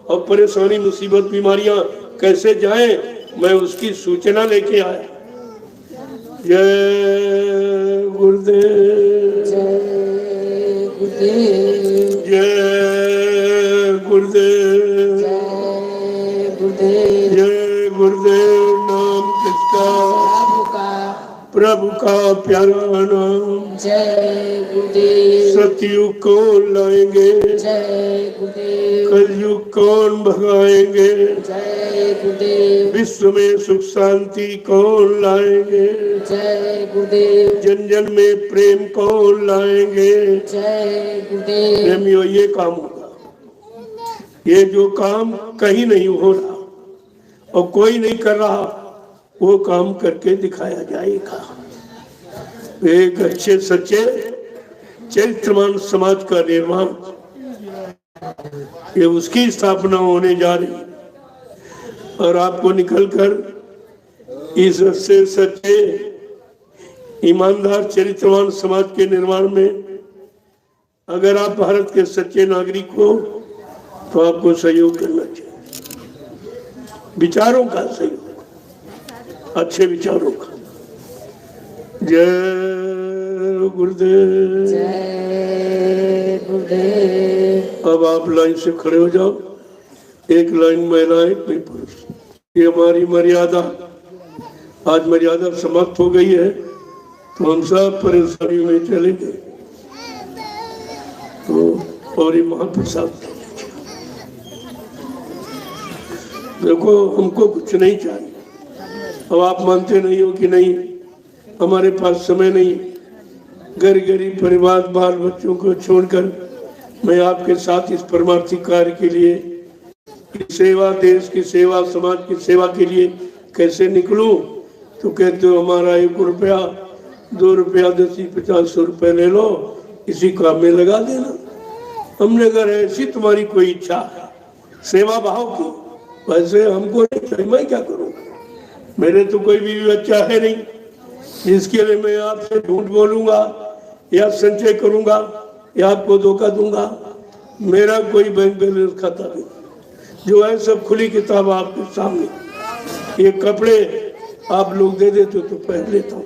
और परेशानी मुसीबत बीमारियां कैसे जाएं, मैं उसकी सूचना लेके आया। जय गुरुदेव, जय गुरुदेव, जय गुरुदेव, जय गुरुदेव। जय गुरुदेव नाम किसका? प्रभु का प्यारा नाम। जय गुरुदेव। सतयुग कौन लाएंगे? जय गुरुदेव। कलयुग कौन भगाएंगे? जय गुरुदेव। विश्व में सुख शांति कौन लाएंगे? जय गुरुदेव। जन जन में प्रेम कौन लाएंगे? जय गुरुदेव। प्रेमियों, ये काम होगा। ये जो काम कहीं नहीं हो रहा और कोई नहीं कर रहा, वो काम करके दिखाया जाएगा। एक अच्छे सच्चे चरित्रवान समाज का निर्माण, ये उसकी स्थापना होने जा रही है। और आपको निकलकर इस अच्छे सच्चे ईमानदार चरित्रवान समाज के निर्माण में, अगर आप भारत के सच्चे नागरिक हो, तो आपको सहयोग करना चाहिए। विचारों का सहयोग, अच्छे विचारों का। जय गुरुदेव। जय गुरुदेव। अब आप लाइन से खड़े हो जाओ। एक लाइन महिला, एक पुरुष। ये हमारी मर्यादा, आज मर्यादा समाप्त हो गई है तो हम सब परेशानी में चले गए। तो और ये महाप्रसाद देखो, हमको कुछ नहीं चाहिए। अब आप मानते नहीं हो कि नहीं, हमारे पास समय नहीं, गरीब परिवार बाल बच्चों को छोड़कर मैं आपके साथ इस परमार्थी कार्य के लिए, सेवा, देश की सेवा, समाज की सेवा के लिए कैसे निकलूं? तो कहते हो हमारा 1 रुपया 2 रुपया 10 50 रुपए ले लो, इसी काम में लगा देना। हमने अगर ऐसी तुम्हारी कोई इच्छा है सेवा भाव की, वैसे हमको नहीं चाहिए, मैं क्या करूँगा? मेरे तो कोई भी बच्चा है नहीं जिसके लिए मैं आपसे झूठ बोलूंगा या संचय करूंगा या आपको धोखा दूंगा। मेरा कोई बैंक बैलेंस खाता नहीं, जो है सब खुली किताब आपके सामने। ये कपड़े आप लोग दे देते तो पहन लेता हूँ।